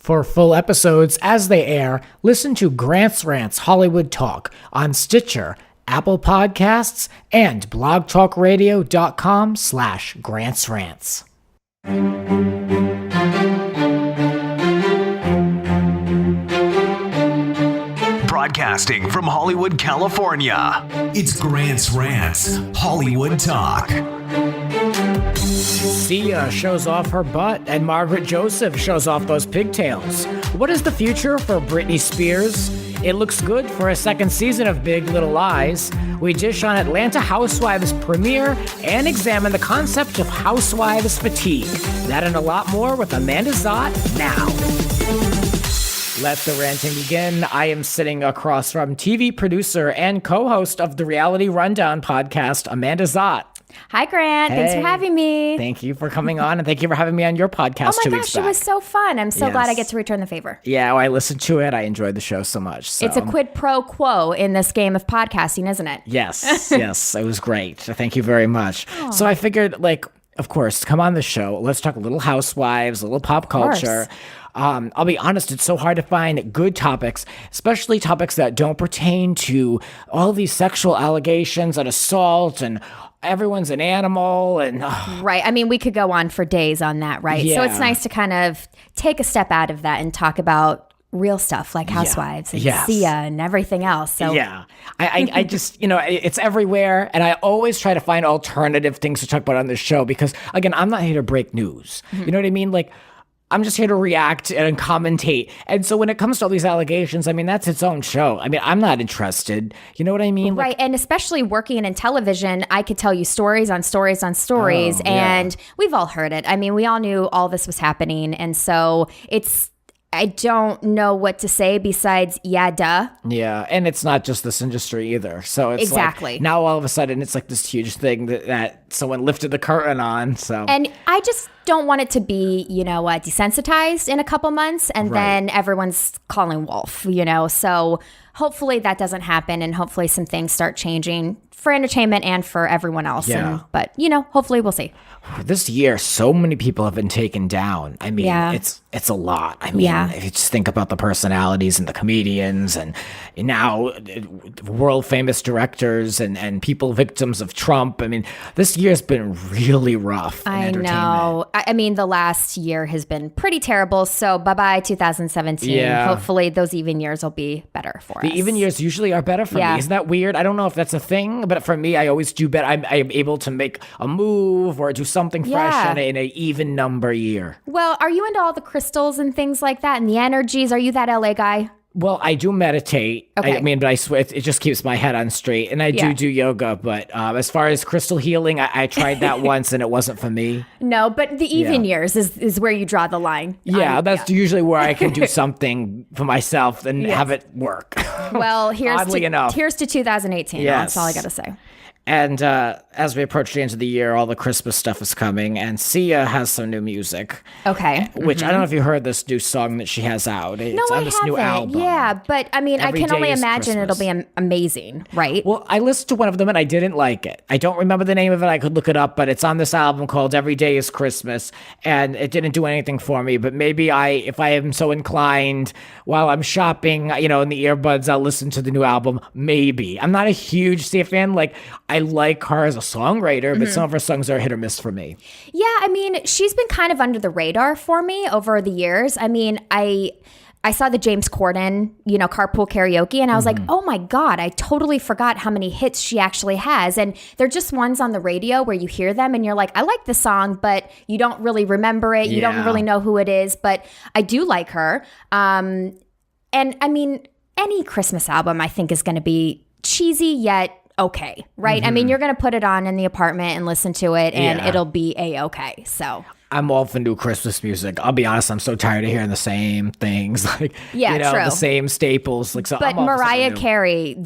For full episodes as they air, listen to Rants Hollywood Talk on Stitcher, Apple Podcasts, and blogtalkradio.com/GrantsRants. Broadcasting from Hollywood, California, it's Grant's Rants Hollywood Talk. Sia shows off her butt, and Margaret Josephs shows off those pigtails. What is the future for Britney Spears? It looks good for a second season of Big Little Lies. We dish on Atlanta Housewives premiere and examine the concept of housewives fatigue. That and a lot more with Amanda Szot now. Let the ranting begin. I am sitting across from TV producer and co-host of the Reality Rundown podcast, Amanda Szot. Hi, Grant. Thanks for having me. Thank you for coming on, and thank you for having me on your podcast 2 weeks back. Oh my gosh, it was so fun. I'm so glad I get to return the favor. Yeah, well, I listened to it. I enjoyed the show so much. So. It's a quid pro quo in this game of podcasting, isn't it? Yes, yes. It was great. Thank you very much. Aww. So I figured, of course, come on the show. Let's talk a little housewives, a little pop culture. I'll be honest, it's so hard to find good topics, especially topics that don't pertain to all these sexual allegations and assault and everyone's an animal and right. I mean, we could go on for days on that, right? Yeah. So it's nice to kind of take a step out of that and talk about real stuff like housewives and Sia and everything else. So yeah, I just, it's everywhere. And I always try to find alternative things to talk about on this show because, again, I'm not here to break news. Mm-hmm. You know what I mean? I'm just here to react and commentate. And so when it comes to all these allegations, I mean, that's its own show. I mean, I'm not interested. You know what I mean? Right. And especially working in television, I could tell you stories on stories on stories. And we've all heard it. I mean, we all knew all this was happening. And so I don't know what to say besides, yeah, duh. Yeah, and it's not just this industry either. So it's exactly. Now all of a sudden it's like this huge thing that someone lifted the curtain on. So and I just don't want it to be, desensitized in a couple months and then everyone's calling wolf, So hopefully that doesn't happen and hopefully some things start changing for entertainment and for everyone else. Yeah. But, hopefully we'll see. This year, so many people have been taken down. I mean, it's a lot. I mean, if you just think about the personalities and the comedians and now world famous directors and people victims of Trump. I mean, this year's been really rough in entertainment. I know. I mean, the last year has been pretty terrible. So bye-bye 2017. Yeah. Hopefully those even years will be better for us. The even years usually are better for me. Isn't that weird? I don't know if that's a thing, but for me, I always do better. I'm able to make a move or do something fresh in an even number year. Well, are you into all the crystals and things like that and the energies? Are you that LA guy? Well, I do meditate. Okay. But I swear it just keeps my head on straight. And I do yoga. But as far as crystal healing, I tried that once and it wasn't for me. No, but the even years is where you draw the line. Yeah, that's usually where I can do something for myself and have it work. Well, here's enough. Here's to 2018. Yes. That's all I got to say. And as we approach the end of the year, all the Christmas stuff is coming, and Sia has some new music. Okay. Which I don't know if you heard this new song that she has out. It's on this new album. Yeah, but I mean, Every I can Day only is imagine Christmas. it'll be amazing, right? Well, I listened to one of them and I didn't like it. I don't remember the name of it. I could look it up, but it's on this album called Every Day is Christmas, and it didn't do anything for me. But maybe if I am so inclined while I'm shopping, in the earbuds, I'll listen to the new album. Maybe. I'm not a huge Sia fan. I like her as a songwriter, but some of her songs are hit or miss for me. Yeah, I mean, she's been kind of under the radar for me over the years. I mean, I saw the James Corden, Carpool Karaoke, and I was like, oh my God, I totally forgot how many hits she actually has. And they're just ones on the radio where you hear them and you're like, I like the song, but you don't really remember it. You don't really know who it is, but I do like her. And I mean, any Christmas album I think is going to be cheesy yet okay, right? I mean, you're going to put it on in the apartment and listen to it and it'll be a-okay. So I'm all for new Christmas music. I'll be honest, I'm so tired of hearing the same things, true. The same staples. But Mariah Carey,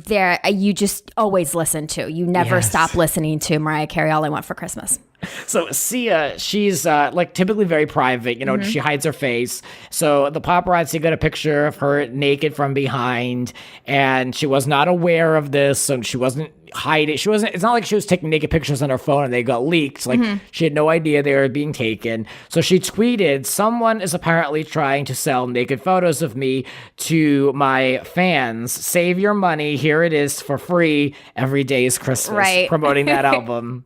you just always listen to. You never stop listening to Mariah Carey, All I Want for Christmas. So Sia, she's like typically very private, she hides her face. So the paparazzi got a picture of her naked from behind, and she was not aware of this, so she wasn't hiding. It's not like she was taking naked pictures on her phone and they got leaked. Like she had no idea they were being taken. So she tweeted, "Someone is apparently trying to sell naked photos of me to my fans. Save your money. Here it is for free. Every day is Christmas." Right. Promoting that album.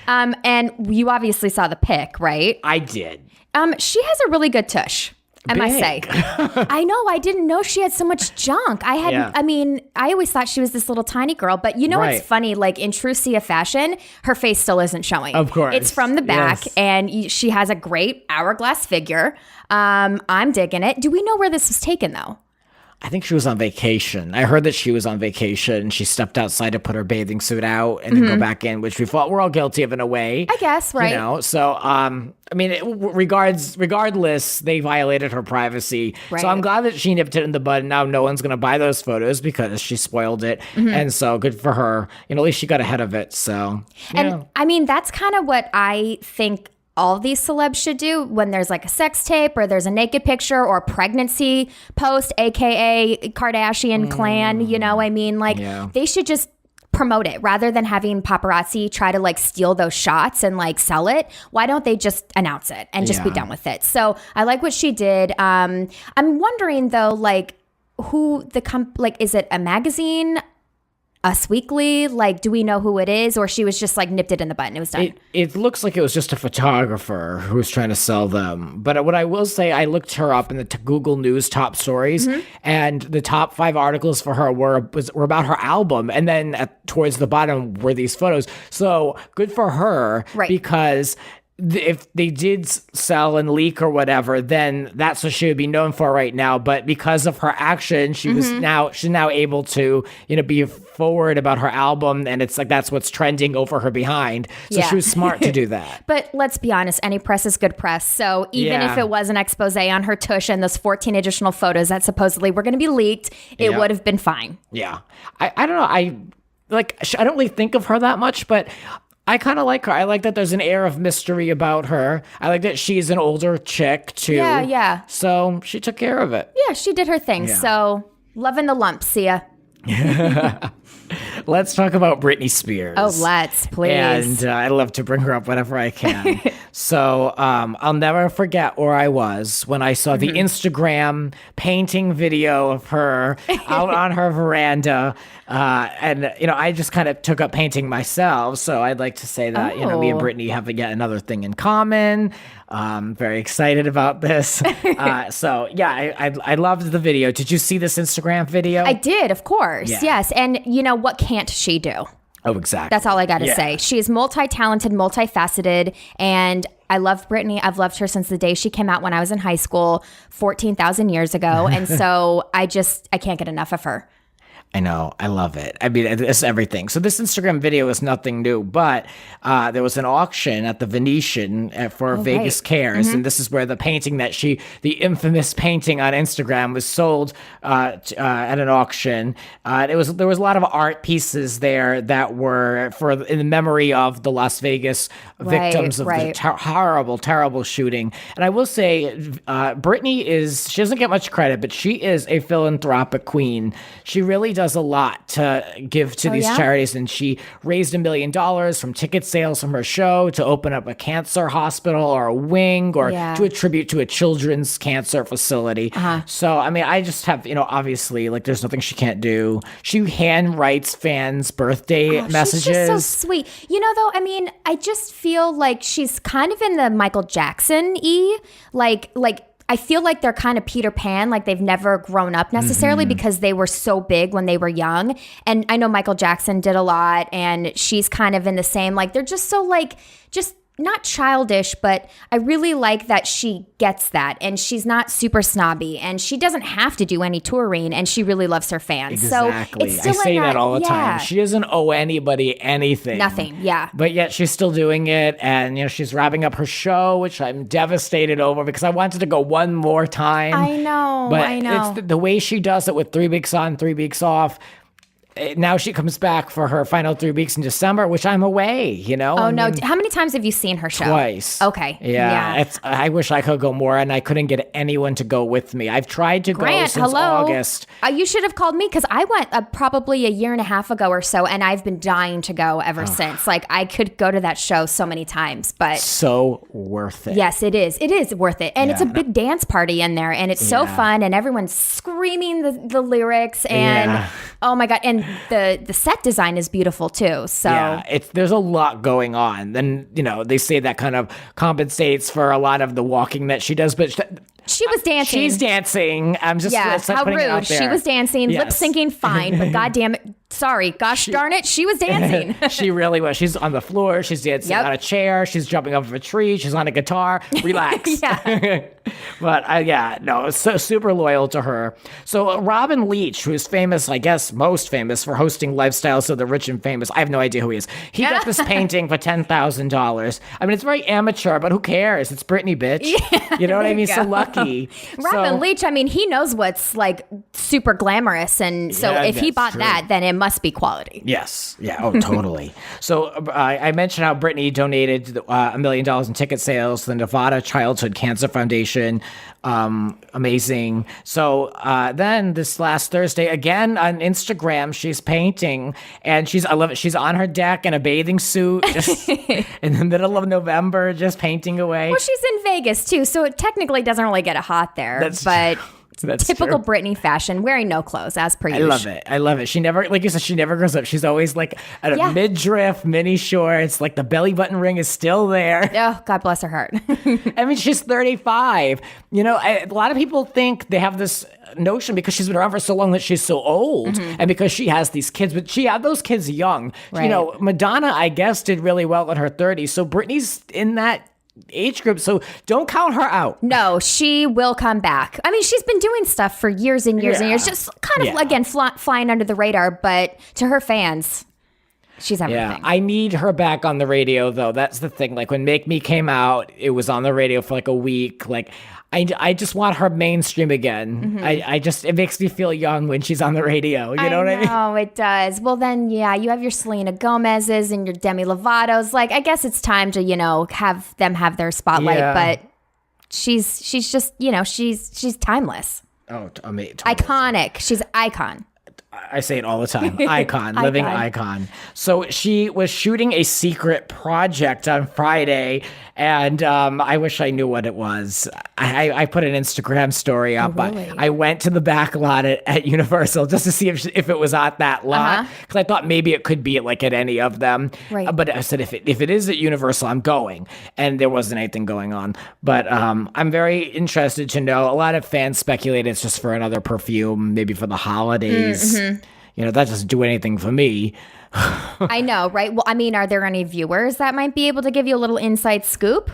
And you obviously saw the pic, right? I did. She has a really good tush, I must say. I know. I didn't know she had so much junk. I mean, I always thought she was this little tiny girl, but Right. what's funny? Like in true Sia fashion, her face still isn't showing. Of course. It's from the back, Yes. and she has a great hourglass figure. I'm digging it. Do we know where this was taken, though? I think she was on vacation. I heard that she was on vacation. She stepped outside to put her bathing suit out and then go back in, which we thought we're all guilty of in a way. I guess, right? So, I mean, regardless, they violated her privacy. Right. So I'm glad that she nipped it in the bud. And now no one's going to buy those photos because she spoiled it. And so good for her. At least she got ahead of it. So, And I mean, that's kind of what I think all these celebs should do when there's like a sex tape or there's a naked picture or pregnancy post, aka Kardashian clan, I mean, like they should just promote it rather than having paparazzi try to like steal those shots and like sell it. Why don't they just announce it and just be done with it? So I like what she did. I'm wondering though, like who is it a magazine? Us Weekly? Like, do we know who it is? Or she was just like nipped it in the bud and it was done? It looks like it was just a photographer who was trying to sell them. But what I will say, I looked her up in the Google News top stories, and the top 5 articles for her were about her album. And then towards the bottom were these photos. So good for her, Right. Because if they did sell and leak or whatever, then that's what she would be known for right now. But because of her action, she's now able to, be forward about her album, and it's like that's what's trending over her behind. So she was smart to do that. But let's be honest, any press is good press. So even if it was an expose on her tush and those 14 additional photos that supposedly were going to be leaked, it would have been fine. Yeah. I don't know. I don't really think of her that much, but I kind of like her. I like that there's an air of mystery about her. I like that she's an older chick, too. Yeah. So she took care of it. Yeah, she did her thing. Yeah. So loving the lump, Sia. Let's talk about Britney Spears. Oh, let's, please. And I love to bring her up whenever I can. So I'll never forget where I was when I saw the Instagram painting video of her out on her veranda. And, I just kind of took up painting myself. So I'd like to say that, me and Britney have yet another thing in common. Very excited about this. I loved the video. Did you see this Instagram video? I did, of course. Yeah. Yes. And what can't she do? Oh, exactly. That's all I got to Yeah. say. She's multi-talented, multifaceted, and I love Britney. I've loved her since the day she came out when I was in high school 14,000 years ago. And so I can't get enough of her. I know. I love it. I mean, it's everything. So this Instagram video is nothing new, but there was an auction at the Venetian for Vegas Cares. And this is where the painting the infamous painting on Instagram was sold at an auction. There was a lot of art pieces there that were in the memory of the Las Vegas victims of the horrible, terrible shooting. And I will say, Britney she doesn't get much credit, but she is a philanthropic queen. She really does a lot to give to these charities, and she raised $1 million from ticket sales from her show to open up a cancer hospital or a wing or to attribute to a children's cancer facility. So, I mean, I just have, obviously, like, there's nothing she can't do. She hand writes fans' birthday messages. She's just so sweet. Though, I mean, I just feel like she's kind of in the Michael Jackson-y, like I feel like they're kind of Peter Pan, like they've never grown up necessarily because they were so big when they were young. And I know Michael Jackson did a lot, and she's kind of in the same, like they're just so like, just not childish, but I really like that she gets that, and she's not super snobby, and she doesn't have to do any touring, and she really loves her fans. Exactly. So it's still I say that all the time. She doesn't owe anybody anything. Nothing. Yeah. But yet she's still doing it, and she's wrapping up her show, which I'm devastated over because I wanted to go one more time. I know. But it's the way she does it with 3 weeks on, 3 weeks off. now she comes back for her final 3 weeks in December, which I'm away, you know? Oh, no. How many times have you seen her show? Twice. Okay. Yeah. I wish I could go more, and I couldn't get anyone to go with me. I've tried to go since August. You should have called me because I went probably a year and a half ago or so, and I've been dying to go ever since. Like, I could go to that show so many times, but... So worth it. Yes, it is. It is worth it. And it's a big dance party in there, and it's so fun, and everyone's screaming the lyrics, and oh my God. And the set design is beautiful too. So there's a lot going on. Then, they say that kind of compensates for a lot of the walking that she does, but she was dancing. She's dancing. I'm just how putting it out rude. there. She was dancing, lip syncing fine, but goddamn it. Sorry, darn it, she was dancing. She really was. She's on the floor. She's dancing on a chair. She's jumping off of a tree. She's on a guitar. Relax. But so super loyal to her. So Robin Leach, who is famous, I guess most famous for hosting Lifestyles of the Rich and Famous. I have no idea who he is. He got this painting for $10,000. I mean, it's very amateur, but who cares? It's Britney, bitch. Yeah, you know what I mean? So lucky. Robin Leach, I mean, he knows what's like super glamorous. And so if he bought that, then it must be quality. Yes. Yeah. Oh, totally. So I mentioned how Britney donated $1 million in ticket sales to the Nevada Childhood Cancer Foundation. Amazing. So then this last Thursday, again on Instagram, she's painting, and I love it. She's on her deck in a bathing suit, just in the middle of November, just painting away. Well, she's in Vegas too, so it technically doesn't really get hot there. That's typical true. Britney fashion, wearing no clothes as per usual. I love it. She never, like you said, she never grows up. She's always like at a midriff, mini shorts, like the belly button ring is still there. Oh, God bless her heart. I mean, she's 35. A lot of people think they have this notion because she's been around for so long that she's so old, and because she has these kids, but she had those kids young. Right. Madonna, I guess, did really well in her 30s. So Britney's in that age group, so don't count her out. No, she will come back. I mean, she's been doing stuff for years and years and years, just kind of again flying under the radar, but to her fans, she's everything. Yeah, I need her back on the radio though. That's the thing. Like when Make Me came out, it was on the radio for like a week. Like I just want her mainstream again. It makes me feel young when she's on the radio. You know what I mean? Oh, it does. Well, then, you have your Selena Gomez's and your Demi Lovato's. Like, I guess it's time to, have them have their spotlight. But she's just, she's timeless. Oh, amazing. Iconic. She's an icon. I say it all the time. Icon, living icon. So she was shooting a secret project on Friday, and I wish I knew what it was. I put an Instagram story up. Oh, really? I went to the back lot at Universal just to see if it was at that lot, because I thought maybe it could be like at any of them. Right. But I said if it is at Universal, I'm going, and there wasn't anything going on. But I'm very interested to know. A lot of fans speculate it's just for another perfume, maybe for the holidays. That doesn't do anything for me. I know, right? Well, I mean, are there any viewers that might be able to give you a little inside scoop?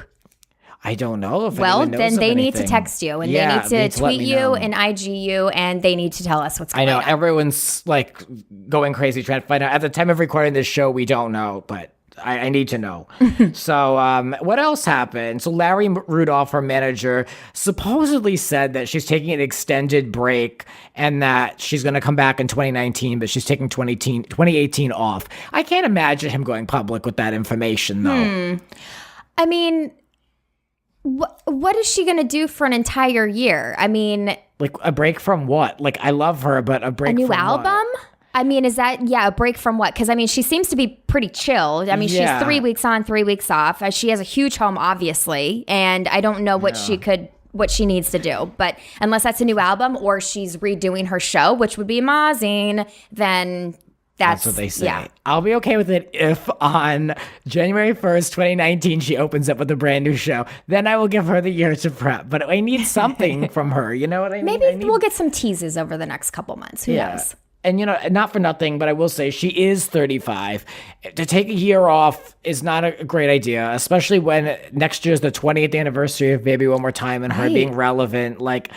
I don't know if well, anyone knows then of they anything. need to text you, and they need to tweet you and IG you, and they need to tell us what's going on. I know everyone's like going crazy trying to find out. At the time of recording this show, we don't know, but I need to know. So what else happened? So Larry Rudolph, her manager, supposedly said that she's taking an extended break and that she's going to come back in 2019, but she's taking 2018 off. I can't imagine him going public with that information, though. I mean, what is she going to do for an entire year? I mean... Like a break from what? Like, I love her, but a break from what? A new album? I mean, is that, a break from what? Because, I mean, she seems to be pretty chill. I mean, she's 3 weeks on, 3 weeks off. She has a huge home, obviously, and I don't know what she needs to do. But unless that's a new album or she's redoing her show, which would be amazing, then that's what they say. Yeah. I'll be okay with it if on January 1st, 2019, she opens up with a brand new show. Then I will give her the year to prep. But I need something from her. You know what I mean? Maybe we'll get some teases over the next couple months. Who knows? And, not for nothing, but I will say she is 35. To take a year off is not a great idea, especially when next year is the 20th anniversary of Baby One More Time and her being relevant. Like,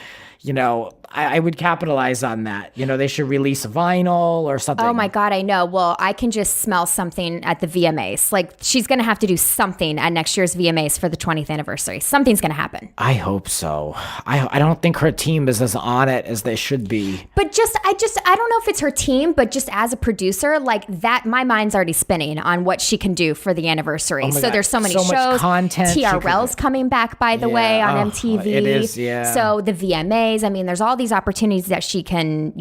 I would capitalize on that. They should release vinyl or something. Oh my God, I know. Well, I can just smell something at the VMAs. Like, she's going to have to do something at next year's VMAs for the 20th anniversary. Something's going to happen. I hope so. I don't think her team is as on it as they should be. But I don't know if it's her team, but just as a producer, like that, my mind's already spinning on what she can do for the anniversary. So God. there's so many So much shows. content TRL's coming back, by the way, on MTV. It is, yeah. So the VMAs, I mean, there's all these opportunities that she can,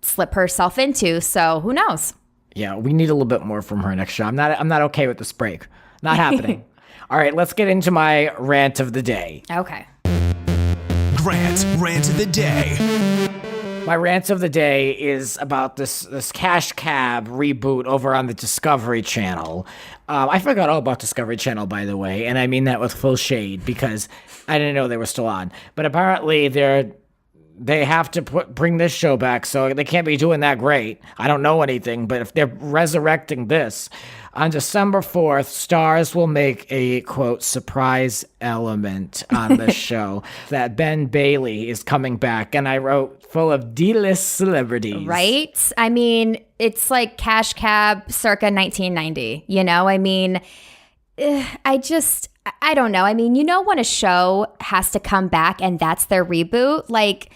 slip herself into. So who knows? Yeah, we need a little bit more from her next show. I'm not okay with this break. Not happening. All right, let's get into my rant of the day. Okay. Grant's Rant of the Day. My rant of the day is about this Cash Cab reboot over on the Discovery Channel. I forgot all about Discovery Channel, by the way, and I mean that with full shade because I didn't know they were still on. But apparently they have to bring this show back, so they can't be doing that great. I don't know anything, but if they're resurrecting this, on December 4th, Stars will make a, quote, surprise element on the show that Ben Bailey is coming back, and I wrote full of D-list celebrities. Right? I mean, it's like Cash Cab circa 1990, I mean, I don't know. I mean, when a show has to come back and that's their reboot, like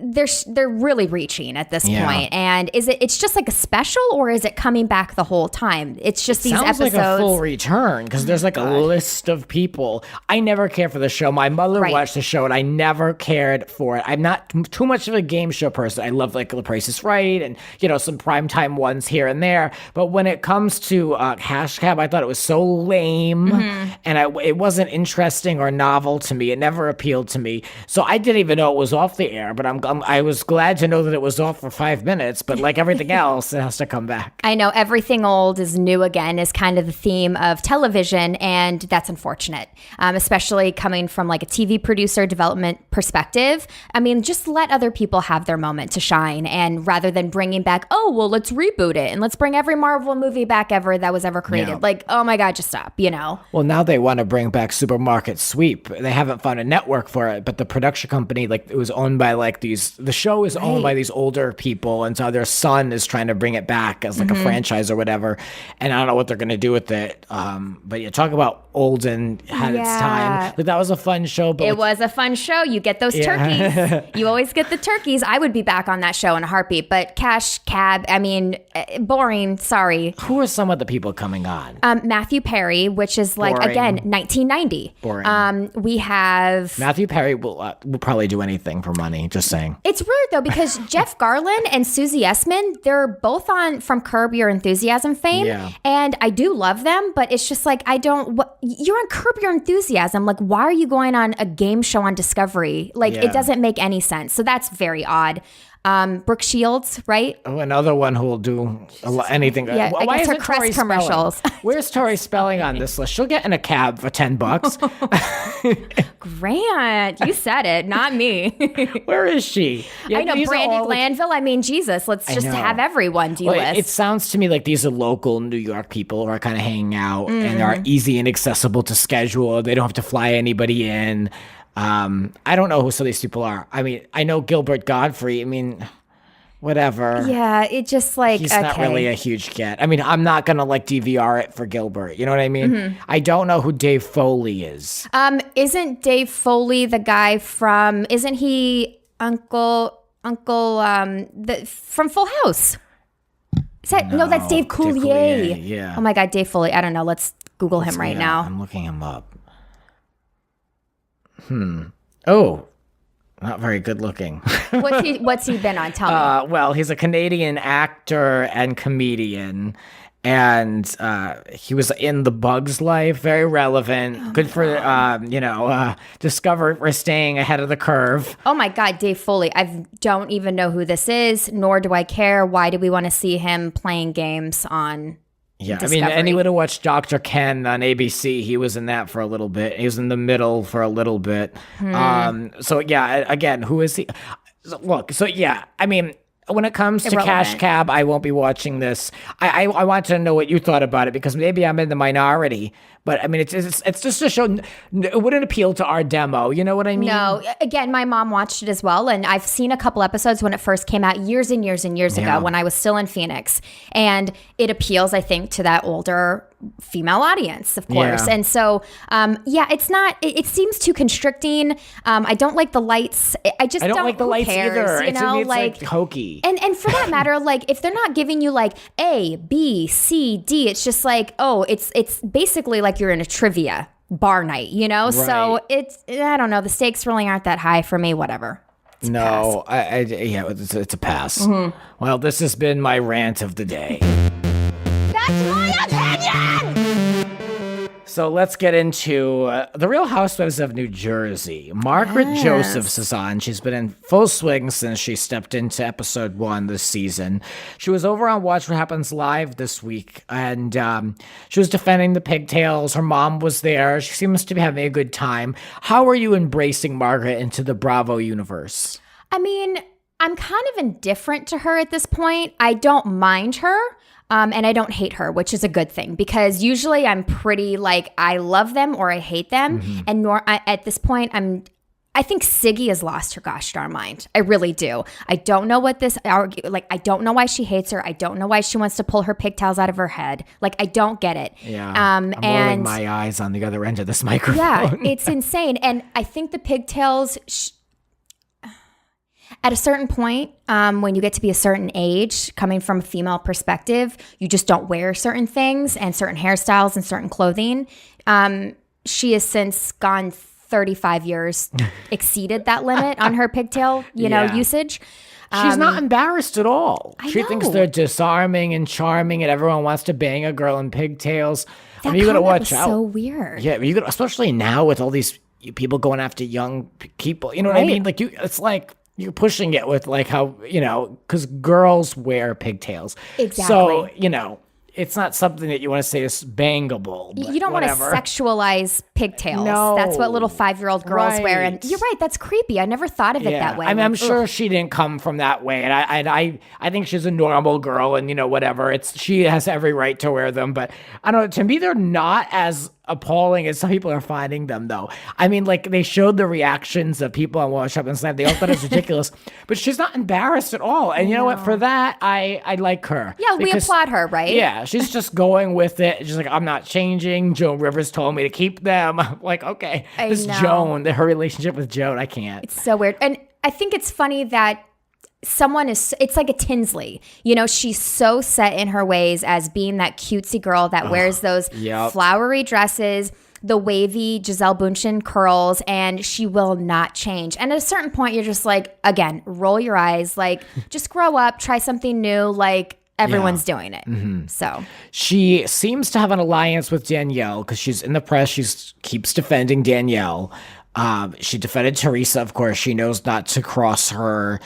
they're really reaching at this point. And it's just like a special, or is it coming back the whole time? It's just these Sounds episodes. like a full return because there's like a list of people. I never cared for the show. My mother watched the show and I never cared for it. I'm not too much of a game show person. I love like The Price is Right and some primetime ones here and there. But when it comes to Cash Cab, I thought it was so lame and it wasn't interesting or novel to me. It never appealed to me. So I didn't even know it was off the air. But I was glad to know that it was off for 5 minutes. But like everything else, it has to come back. I know everything old is new again is kind of the theme of television, and that's unfortunate, especially coming from like a TV producer development perspective. I mean, just let other people have their moment to shine, and rather than bringing back, let's reboot it and let's bring every Marvel movie back ever that was ever created. Yeah. Like, oh my God, just stop, Well, now they want to bring back Supermarket Sweep. They haven't found a network for it, but the production company, like, it was owned by like the show is owned by these older people, and so their son is trying to bring it back as like a franchise or whatever. And I don't know what they're going to do with it. But you talk about old and had its time. Like, that was a fun show. But it was a fun show. You get those turkeys. You always get the turkeys. I would be back on that show in a heartbeat. But Cash Cab, I mean, boring. Sorry. Who are some of the people coming on? Matthew Perry, which is like, Boring. again, 1990. Boring. We have... Matthew Perry will probably do anything for money, just saying. It's weird, though, because Jeff Garlin and Susie Essman, they're both from Curb Your Enthusiasm fame. Yeah. And I do love them, but it's just like, you're on Curb Your Enthusiasm. Like, why are you going on a game show on Discovery? Like, it doesn't make any sense. So that's very odd. Brooke Shields, right? Oh, another one who will do anything. Yeah, I guess her isn't Crest Tori commercials. Spelling? Where's Tori Spelling on this list? She'll get in a cab for $10. Grant, you said it, not me. Where is she? Yeah, I know, these are Brandy all, like, Glanville. I mean, Jesus, let's just know. have everyone D-list. Well, it sounds to me like these are local New York people who are kind of hanging out and are easy and accessible to schedule. They don't have to fly anybody in. I don't know who some of these people are. I mean, I know Gilbert Godfrey. I mean, whatever. Yeah, it just like, He's not really a huge get. I mean, I'm not going to like DVR it for Gilbert. You know what I mean? I don't know who Dave Foley is. Isn't Dave Foley the guy from, isn't he Uncle, from Full House? Is that, no, that's Dave Coulier. Yeah. Oh my God, Dave Foley. I don't know. Let's Google him right now. I'm looking him up. Oh, not very good looking. What's he been on? Tell me. Well, he's a Canadian actor and comedian. And he was in The Bug's Life, very relevant. Good for, Discover we're staying ahead of the curve. Oh my God, Dave Foley. I don't even know who this is, nor do I care. Why do we want to see him playing games on Discovery? I mean, anyone who watched Dr. Ken on ABC, he was in that for a little bit. He was in The Middle for a little bit. So, yeah, again, who is he? I mean, when it comes to Cash Cab, I won't be watching this. I want to know what you thought about it because maybe I'm in the minority, But I mean, it's just a show. It wouldn't appeal to our demo. You know what I mean? No. Again, my mom watched it as well, and I've seen a couple episodes when it first came out years and years and years ago when I was still in Phoenix, and it appeals, I think, to that older female audience, of course. Yeah. And so, it's not. It seems too constricting. I don't like the lights. I don't like the who lights cares, either. You know, it's like hokey. And for that matter, like if they're not giving you like A, B, C, D, it's just like, oh, it's basically like you're in a trivia bar night, you know? Right. So I don't know. The stakes really aren't that high for me. Whatever. It's a pass. Mm-hmm. Well, this has been my rant of the day. That's my opinion! So let's get into the Real Housewives of New Jersey. Margaret Josephs is on. She's been in full swing since she stepped into episode 1 this season. She was over on Watch What Happens Live this week, and she was defending the pigtails. Her mom was there. She seems to be having a good time. How are you embracing Margaret into the Bravo universe? I mean, I'm kind of indifferent to her at this point. I don't mind her. And I don't hate her, which is a good thing, because usually I'm pretty like I love them or I hate them. Mm-hmm. And at this point, I think Siggy has lost her gosh darn mind. I really do. I don't know what I don't know why she hates her. I don't know why she wants to pull her pigtails out of her head. Like, I don't get it. Yeah. I'm rolling my eyes on the other end of this microphone. Yeah, it's insane. And I think the pigtails... At a certain point, when you get to be a certain age, coming from a female perspective, you just don't wear certain things and certain hairstyles and certain clothing. She has since gone 35 years, exceeded that limit on her pigtail, usage. She's not embarrassed at all. She know. thinks they're disarming and charming, and everyone wants to bang a girl in pigtails. That you gotta watch was out. So weird. Yeah, especially now with all these people going after young people. You know what I mean? Like it's like. You're pushing it with like how, because girls wear pigtails. Exactly. So, it's not something that you want to say is bangable. You don't want to sexualize pigtails. No. That's what little 5-year-old girls wear. And you're right. That's creepy. I never thought of it that way. I mean, I'm sure she didn't come from that way. And I think she's a normal girl and, whatever. She has every right to wear them. But I don't know. To me, they're not as appalling as some people are finding them, though. I mean, like, they showed the reactions of people on Watch Up and Snap. They all thought it was ridiculous. But she's not embarrassed at all. And you know what? For that, I like her. Yeah, we applaud her, right? Yeah, she's just going with it. She's like, I'm not changing. Joan Rivers told me to keep them. I'm like, okay. Joan, her relationship with Joan, I can't. It's so weird. And I think it's funny that it's like a Tinsley. She's so set in her ways as being that cutesy girl that wears those flowery dresses, the wavy Gisele Bündchen curls, and she will not change. And at a certain point, you're just like, again, roll your eyes, like, just grow up, try something new, like, everyone's doing it. Mm-hmm. So she seems to have an alliance with Danielle because she's in the press. She keeps defending Danielle. She defended Teresa, of course. She knows not to cross her.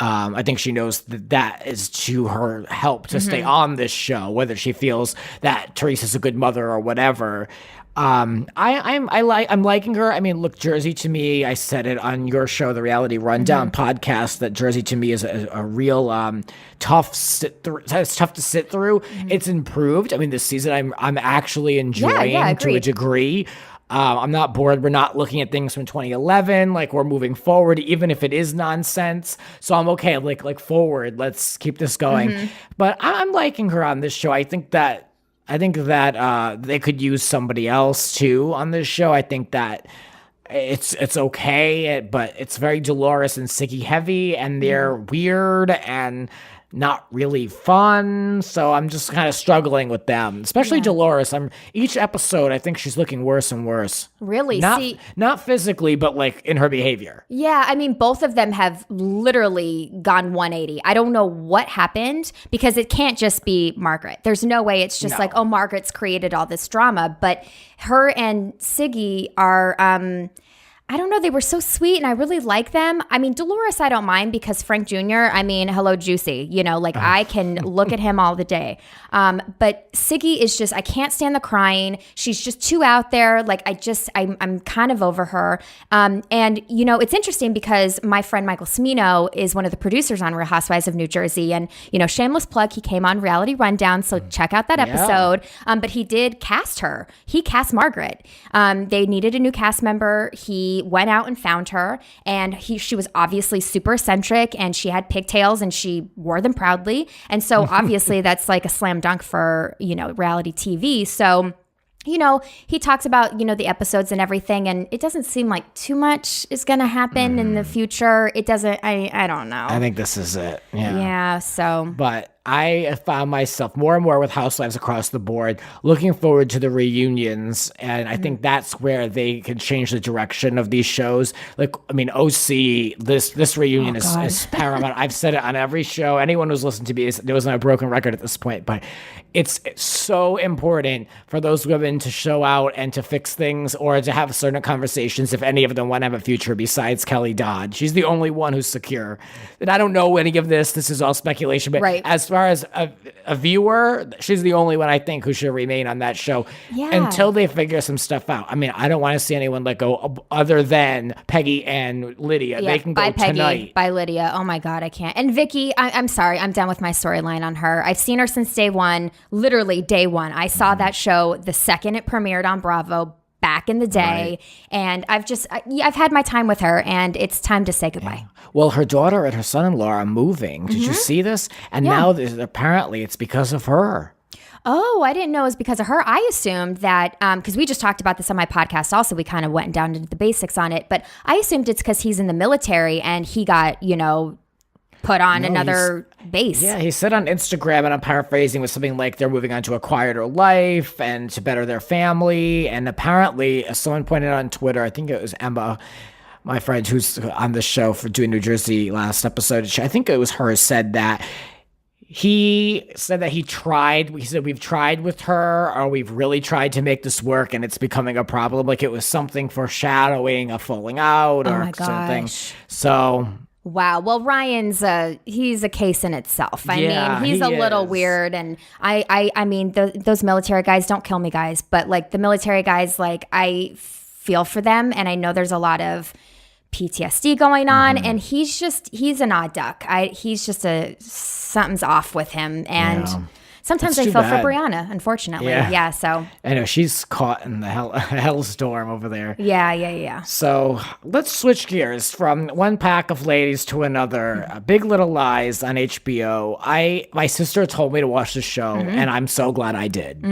I think she knows that is to her help to stay on this show, whether she feels that Teresa's a good mother or whatever. I'm liking her. I mean, look, Jersey to me, I said it on your show, the Reality Rundown podcast, that Jersey to me is a real tough sit through. It's tough to sit through. It's improved. I mean, this season I'm actually enjoying to a degree. I'm not bored. We're not looking at things from 2011. Like, we're moving forward, even if it is nonsense. So I'm okay. Like forward. Let's keep this going. But I'm liking her on this show. I think that they could use somebody else too on this show. I think that it's okay, but it's very Dolores and Siggy heavy, and they're weird and not really fun. So I'm just kind of struggling with them, especially Dolores. Each episode, I think she's looking worse and worse. Really? Not physically, but like in her behavior. Yeah, I mean, both of them have literally gone 180. I don't know what happened, because it can't just be Margaret. There's no way it's just like, oh, Margaret's created all this drama. But her and Siggy are... I don't know. They were so sweet and I really like them. I mean, Dolores, I don't mind because Frank Jr., I mean, hello, Juicy. You know, like I can look at him all the day. But Siggy is just, I can't stand the crying. She's just too out there. Like I'm kind of over her. And, you know, it's interesting because my friend Michael Cimino is one of the producers on Real Housewives of New Jersey. And, you know, shameless plug, he came on Reality Rundown. So check out that episode. But he did cast her. He cast Margaret. They needed a new cast member. He went out and found her, and she was obviously super eccentric, and she had pigtails, and she wore them proudly. And so obviously that's like a slam dunk for, you know, reality TV. So, you know, he talks about, you know, the episodes and everything, and it doesn't seem like too much is going to happen in the future. It doesn't, I don't know. I think this is it. Yeah. So. But I found myself more and more with Housewives across the board looking forward to the reunions, and I think that's where they can change the direction of these shows. Like, I mean, OC, this reunion is paramount. I've said it on every show. Anyone who's listened to me, there wasn't a broken record at this point, but it's so important for those women to show out and to fix things or to have certain conversations if any of them want to have a future besides Kelly Dodd. She's the only one who's secure. And I don't know any of this. This is all speculation, but as far as a viewer, she's the only one I think who should remain on that show until they figure some stuff out. I mean, I don't want to see anyone let go other than Peggy and Lydia. They can go Peggy, tonight. By Lydia. Oh my God, I can't. And Vicky, I'm sorry, I'm done with my storyline on her. I've seen her since day one, literally day one. I saw that show the second it premiered on Bravo back in the day, and I've had my time with her, and it's time to say goodbye. Well, her daughter and her son-in-law are moving. Did you see this? And now apparently it's because of her. Oh, I didn't know it was because of her. I assumed that, because we just talked about this on my podcast also, we kind of went down into the basics on it, but I assumed it's because he's in the military and he got, you know, put on another base. Yeah, he said on Instagram, and I'm paraphrasing, was something like they're moving on to a quieter life and to better their family. And apparently, as someone pointed out on Twitter, I think it was Emma, my friend who's on the show for doing New Jersey last episode, I think it was her, said that he said that he said, we've tried with her, or we've really tried to make this work, and it's becoming a problem. Like it was something foreshadowing a falling out or something. So... Wow. Well, Ryan's he's a case in itself. I mean, he's a little weird, and I mean, those military guys, don't kill me, guys, but like the military guys, like I feel for them, and I know there's a lot of PTSD going on, and he's an odd duck. He's just something's off with him, and sometimes I feel for Brianna, unfortunately. Yeah. So I know she's caught in the hellstorm over there. Yeah. So let's switch gears from one pack of ladies to another. Big Little Lies on HBO. My sister told me to watch the show, and I'm so glad I did.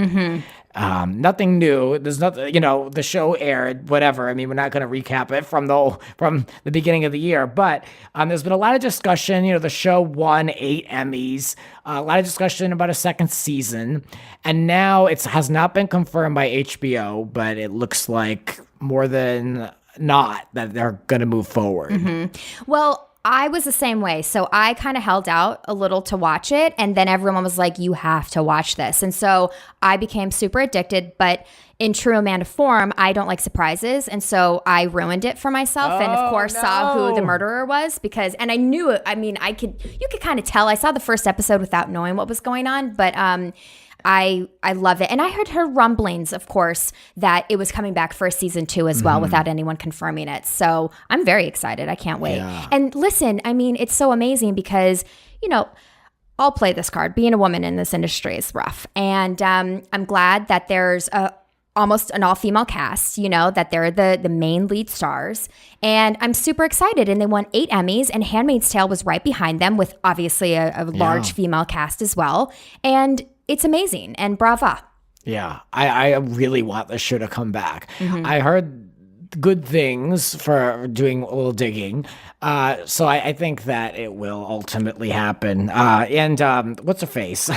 Nothing new. There's nothing, you know, the show aired, whatever. I mean, we're not going to recap it from the beginning of the year, but there's been a lot of discussion. You know, the show won 8 Emmys, a lot of discussion about a second season, and now it has not been confirmed by HBO, but it looks like more than not that they're going to move forward. Well, I was the same way. So I kind of held out a little to watch it. And then everyone was like, you have to watch this. And so I became super addicted. But in true Amanda form, I don't like surprises. And so I ruined it for myself. And of course, saw who the murderer was and I knew it. I mean, you could kind of tell. I saw the first episode without knowing what was going on. But I love it. And I heard her rumblings, of course, that it was coming back for a season 2 as well without anyone confirming it. So I'm very excited. I can't wait. Yeah. And listen, I mean, it's so amazing because, you know, I'll play this card. Being a woman in this industry is rough. And I'm glad that there's almost an all-female cast, you know, that they're the main lead stars. And I'm super excited. And they won 8 Emmys, and Handmaid's Tale was right behind them with obviously a large female cast as well. And it's amazing, and brava. Yeah, I really want this show to come back. I heard good things for doing a little digging. So I think that it will ultimately happen. And what's her face?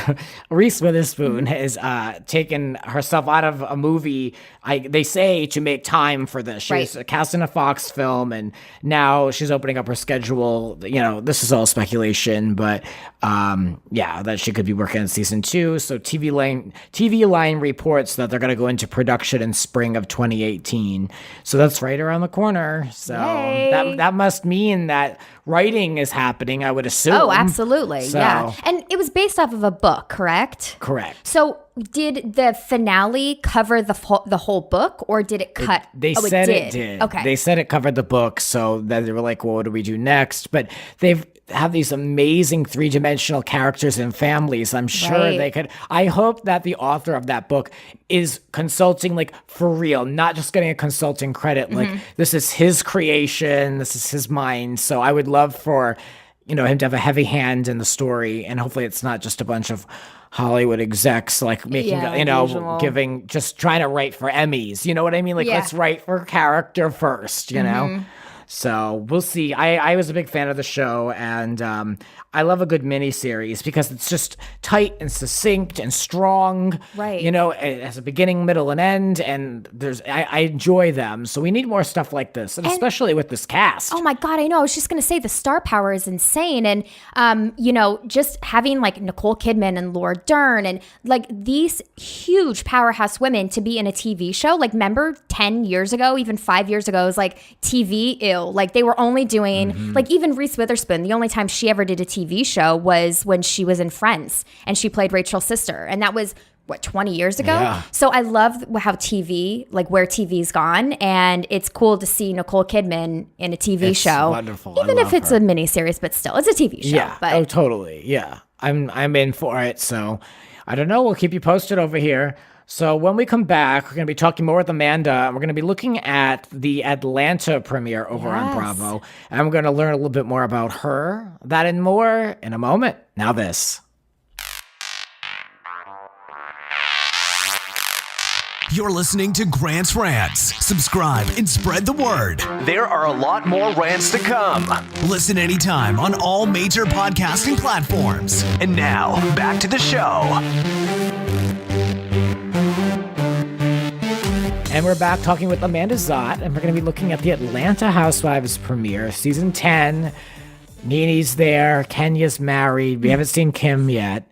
Reese Witherspoon has taken herself out of a movie, they say, to make time for this. She was cast in a Fox film, and now she's opening up her schedule. You know, this is all speculation, but that she could be working on season 2. So TV Line reports that they're going to go into production in spring of 2018. So that's right around the corner. So that must mean that writing is happening, I would assume. Oh, absolutely. So, yeah. And it was based off of a book, correct? Correct. So did the finale cover the whole book, or did it cut? They said it did. Okay. They said it covered the book, so then they were like, well, what do we do next? But they've have these amazing three-dimensional characters and families. I'm sure they could. I hope that the author of that book is consulting, like, for real, not just getting a consulting credit. Like, this is his creation, this is his mind. So I would love for, him to have a heavy hand in the story, and hopefully it's not just a bunch of Hollywood execs like making, giving, just trying to write for Emmys. You know what I mean? Like, let's write for character first, you know? So we'll see. I was a big fan of the show, and I love a good miniseries because it's just tight and succinct and strong. Right. It has a beginning, middle, and end, and I enjoy them. So we need more stuff like this, and especially with this cast. Oh my God, I know. I was just going to say the star power is insane. And, just having like Nicole Kidman and Laura Dern and like these huge powerhouse women to be in a TV show. Like, remember 10 years ago, even 5 years ago, it was like TV, ew. Like, they were only doing, like, even Reese Witherspoon, the only time she ever did a TV show was when she was in Friends and she played Rachel's sister. And that was, 20 years ago? Yeah. So I love how TV, like where TV's gone. And it's cool to see Nicole Kidman in a TV show. Wonderful. Even if it's a miniseries, but still, it's a TV show. Yeah. But Oh, totally. Yeah. I'm in for it. So I don't know. We'll keep you posted over here. So when we come back, we're going to be talking more with Amanda, and we're going to be looking at the Atlanta premiere over on Bravo, and we're going to learn a little bit more about her, that and more in a moment. Now this. You're listening to Grant's Rants. Subscribe and spread the word. There are a lot more rants to come. Listen anytime on all major podcasting platforms. And now, back to the show. And we're back talking with Amanda Szot, and we're going to be looking at the Atlanta Housewives premiere, season 10. NeNe's there, Kenya's married. We haven't seen Kim yet.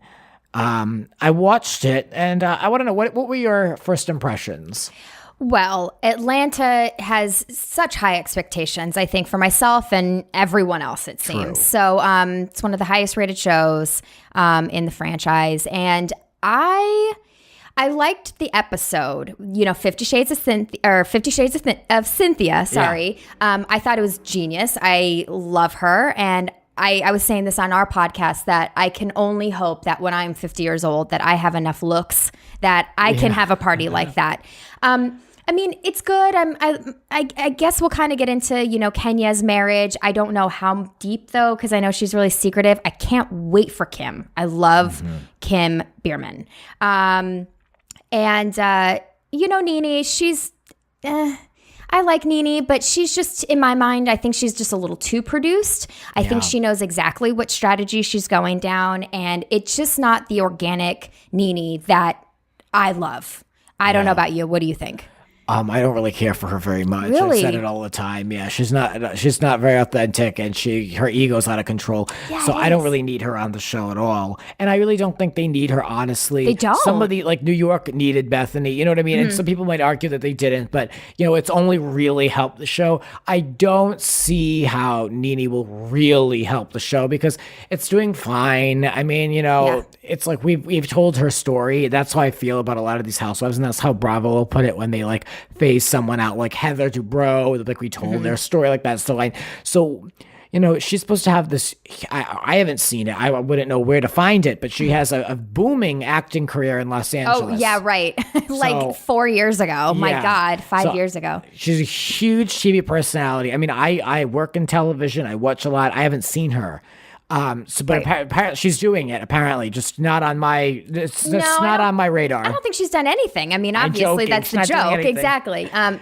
I watched it, and I want to know, what were your first impressions? Well, Atlanta has such high expectations, I think, for myself and everyone else, it seems. So it's one of the highest rated shows in the franchise. And I liked the episode, 50 Shades of Cynthia. Sorry. Yeah. I thought it was genius. I love her. And I was saying this on our podcast that I can only hope that when I'm 50 years old that I have enough looks that I can have a party like that. I mean, it's good. I guess we'll kind of get into, Kenya's marriage. I don't know how deep, though, because I know she's really secretive. I can't wait for Kim. I love Kim Bierman. And NeNe, she's... I like NeNe, but she's just, in my mind, I think she's just a little too produced. I think she knows exactly what strategy she's going down, and it's just not the organic NeNe that I love. I don't know about you. What do you think? I don't really care for her very much. Really? I said it all the time. Yeah, she's not very authentic, and her ego's out of control. Yeah, so I don't really need her on the show at all. And I really don't think they need her, honestly. They don't. Somebody like New York needed Bethany. You know what I mean? And some people might argue that they didn't, but it's only really helped the show. I don't see how NeNe will really help the show because it's doing fine. I mean, it's like we've told her story. That's how I feel about a lot of these housewives, and that's how Bravo will put it when they like phase someone out, like Heather Dubrow, like we told their story like that. So she's supposed to have this. I haven't seen it. I wouldn't know where to find it, but she has a booming acting career in Los Angeles. Oh, yeah, right. Like 4 years ago. My God, 5 years ago. She's a huge TV personality. I mean, I work in television. I watch a lot. I haven't seen her. Apparently she's doing it. Apparently, just not on my. It's not on my radar. I don't think she's done anything. I mean, obviously that's the joke. Exactly. But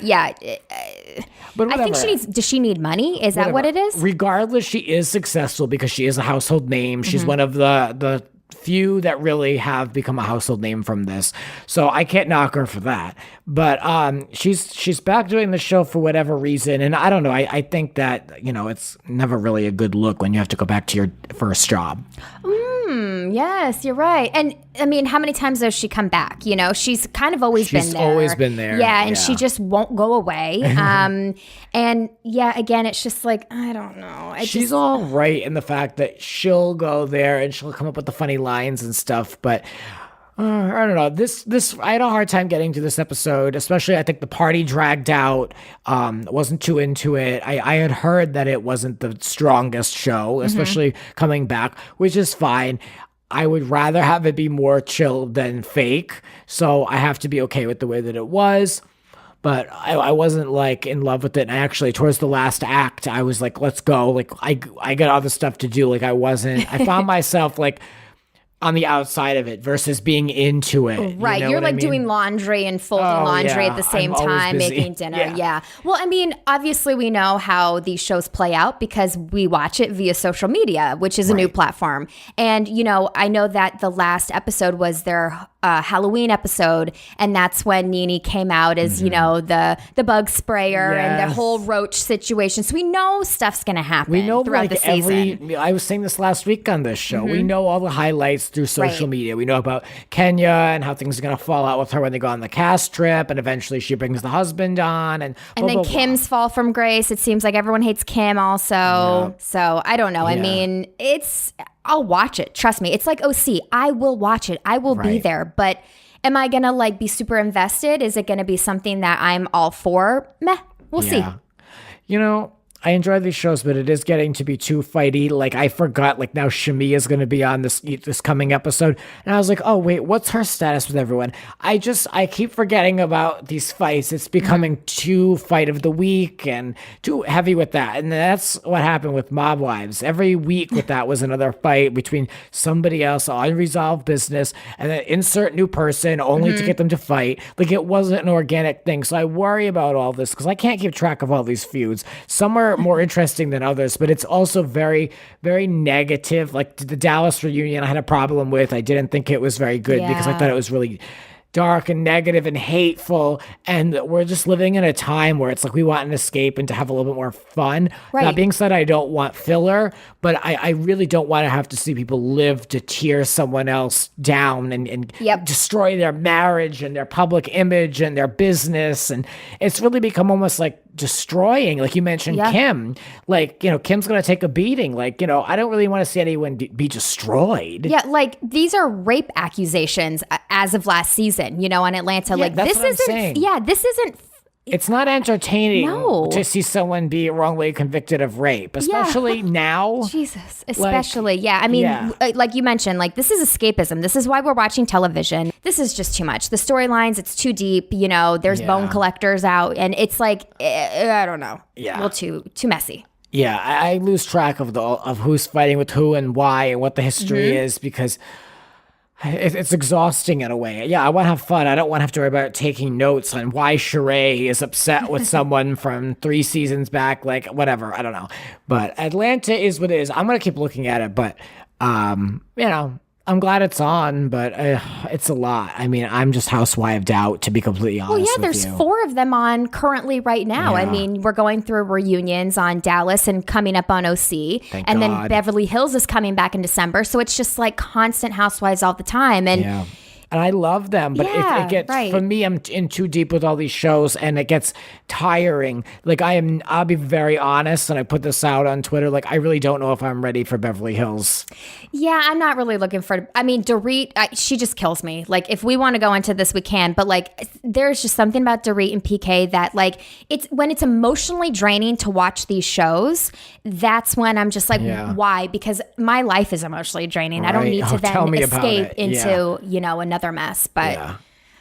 I think she needs. Does she need money? Is that what it is? Regardless, she is successful because she is a household name. She's one of the few that really have become a household name from this. So I can't knock her for that. But she's back doing the show for whatever reason. And I don't know. I think that, it's never really a good look when you have to go back to your first job. Yes, you're right. And I mean, how many times has she come back? You know, she's kind of always been there. She's always been there. Yeah, and she just won't go away. And yeah, again, it's just like, I don't know. She's all right in the fact that she'll go there and she'll come up with the funny lines and stuff, but I don't know. This I had a hard time getting to this episode, especially I think the party dragged out. Wasn't too into it. I had heard that it wasn't the strongest show, especially coming back, which is fine. I would rather have it be more chill than fake, so I have to be okay with the way that it was. But I wasn't like in love with it. And actually, towards the last act, I was like, let's go. Like I got other stuff to do. Like I found myself like on the outside of it versus being into it. Right. You're like doing laundry and folding laundry at the same time, making dinner. Yeah. Well, I mean, obviously we know how these shows play out because we watch it via social media, which is a new platform. And, you know, I know that the last episode was their Halloween episode, and that's when Nene came out as, you know, the bug sprayer and the whole roach situation. So we know stuff's going to happen throughout the season. I was saying this last week on this show. We know all the highlights through social media. We know about Kenya and how things are going to fall out with her when they go on the cast trip, and eventually she brings the husband on, and blah, then blah, Kim's fall from grace. It seems like everyone hates Kim also. Yeah. So I don't know. I mean, I'll watch it. Trust me. It's like OC. I will watch it. I will be there. But am I going to like be super invested? Is it going to be something that I'm all for? Meh. We'll see. You know, I enjoy these shows, but it is getting to be too fighty. Like I forgot, like now Shami is going to be on this coming episode. And I was like, oh wait, what's her status with everyone? I keep forgetting about these fights. It's becoming too fight of the week and too heavy with that. And that's what happened with Mob Wives. Every week with that was another fight between somebody else, unresolved business, and then insert new person only to get them to fight. Like it wasn't an organic thing. So I worry about all this because I can't keep track of all these feuds. Some are more interesting than others, but it's also very, very negative. Like the Dallas reunion, I had a problem with. I didn't think it was very good because I thought it was really dark and negative and hateful. And we're just living in a time where it's like we want an escape and to have a little bit more fun. That being said, I don't want filler, but I really don't want to have to see people live to tear someone else down and destroy their marriage and their public image and their business. And it's really become almost like destroying, like you mentioned, Kim. Like, you know, Kim's going to take a beating. Like, you know, I don't really want to see anyone be destroyed. Yeah, like these are rape accusations as of last season, you know, on Atlanta. Yeah, like this isn't, this isn't. It's not entertaining to see someone be wrongly convicted of rape, especially now. Jesus, especially. I mean, like you mentioned, like this is escapism. This is why we're watching television. This is just too much. The storylines, it's too deep. You know, there's bone collectors out, and it's like, I don't know. Yeah. A little too messy. Yeah, I lose track of who's fighting with who and why and what the history is because it's exhausting in a way. Yeah, I want to have fun. I don't want to have to worry about taking notes on why Sheree is upset with someone from 3 seasons back. Like, whatever. I don't know. But Atlanta is what it is. I'm going to keep looking at it. But, you know, I'm glad it's on, but it's a lot. I mean, I'm just housewived out, to be completely honest. Well, yeah, there's 4 of them on currently right now. I mean, we're going through reunions on Dallas and coming up on OC. Then Beverly Hills is coming back in December. So it's just like constant housewives all the time. And and I love them, but it gets for me, I'm in too deep with all these shows, and it gets tiring. Like I'll be very honest, and I put this out on Twitter. Like I really don't know if I'm ready for Beverly Hills. Yeah, I'm not really looking for. I mean, Dorit, she just kills me. Like if we want to go into this, we can. But like, there's just something about Dorit and PK that like it's when it's emotionally draining to watch these shows. That's when I'm just like, why? Because my life is emotionally draining. I don't need to then escape into another mess. But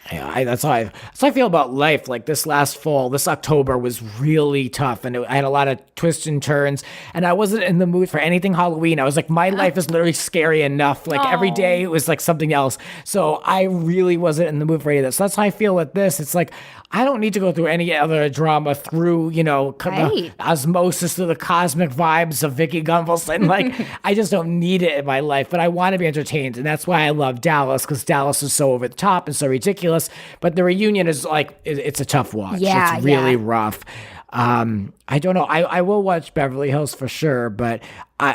that's how I feel about life. Like this last fall, this October was really tough, and I had a lot of twists and turns, and I wasn't in the mood for anything Halloween. I was like, my life is literally scary enough. Like every day it was like something else. So I really wasn't in the mood for any of this. So that's how I feel with this. It's like I don't need to go through any other drama through, the osmosis of the cosmic vibes of Vicky Gunvalson. Like, I just don't need it in my life, but I want to be entertained. And that's why I love Dallas, because Dallas is so over the top and so ridiculous. But the reunion is like, it's a tough watch. It's really rough. I don't know. I will watch Beverly Hills for sure, but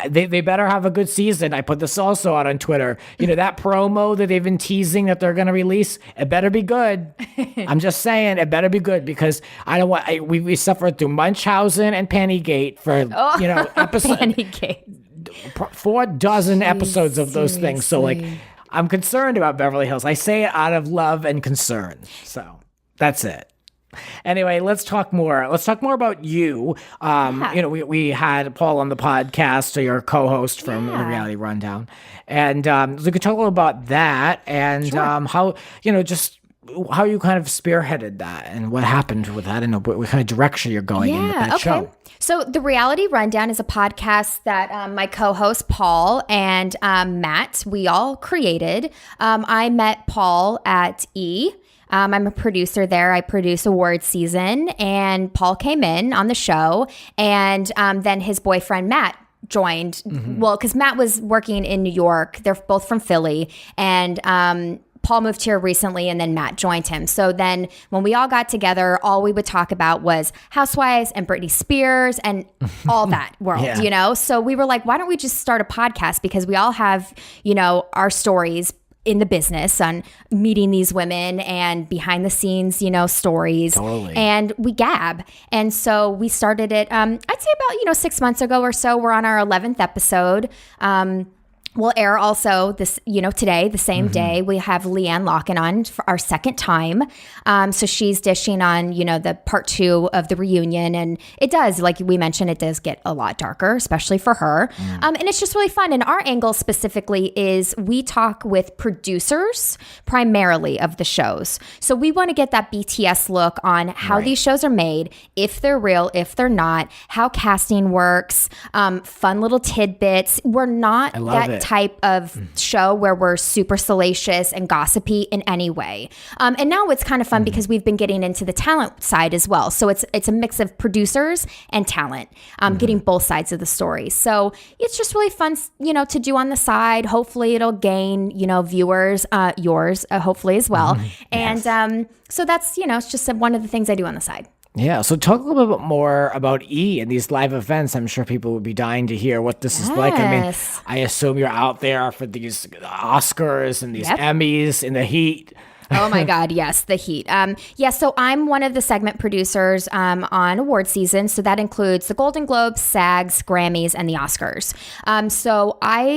they better have a good season. I put this also out on Twitter. You know, that promo that they've been teasing that they're going to release, it better be good. I'm just saying, it better be good, because I don't want, we suffered through Munchausen and Pantygate for, episode. Pantygate. 4 episodes of those things. So like, I'm concerned about Beverly Hills. I say it out of love and concern. So that's it. Anyway, let's talk more. Let's talk more about you. We had Paul on the podcast, so your co-host from the Reality Rundown, and we could talk a little about that and how how you kind of spearheaded that and what happened with that and what kind of direction you're going in with that show. So the Reality Rundown is a podcast that my co-host Paul and Matt, we all created. I met Paul at E! I'm a producer there. I produce award season, and Paul came in on the show, and then his boyfriend Matt joined. Well, because Matt was working in New York. They're both from Philly, and Paul moved here recently, and then Matt joined him. So then when we all got together, all we would talk about was Housewives and Britney Spears and all that world, So we were like, why don't we just start a podcast? Because we all have, our stories in the business on meeting these women and behind the scenes, stories. Totally. And we gab. And so we started it, I'd say about, 6 months ago or so. We're on our 11th episode. We'll air also this, today, the same day. We have Leanne Locken on for our second time. So she's dishing on, the part 2 of the reunion. And it does, like we mentioned, it does get a lot darker, especially for her. And it's just really fun. And our angle specifically is we talk with producers primarily of the shows. So we want to get that BTS look on how these shows are made, if they're real, if they're not, how casting works, fun little tidbits. We're not that type of show where we're super salacious and gossipy in any way. And now it's kind of fun because we've been getting into the talent side as well. So it's a mix of producers and talent, getting both sides of the story. So it's just really fun, to do on the side. Hopefully it'll gain, viewers, yours, hopefully as well. And so that's, it's just one of the things I do on the side. Yeah, so talk a little bit more about E! And these live events. I'm sure people would be dying to hear what this is like. I mean, I assume you're out there for these Oscars and these Emmys in the heat. Oh my God, yes, the heat. So I'm one of the segment producers on award season. So that includes the Golden Globes, SAGs, Grammys, and the Oscars.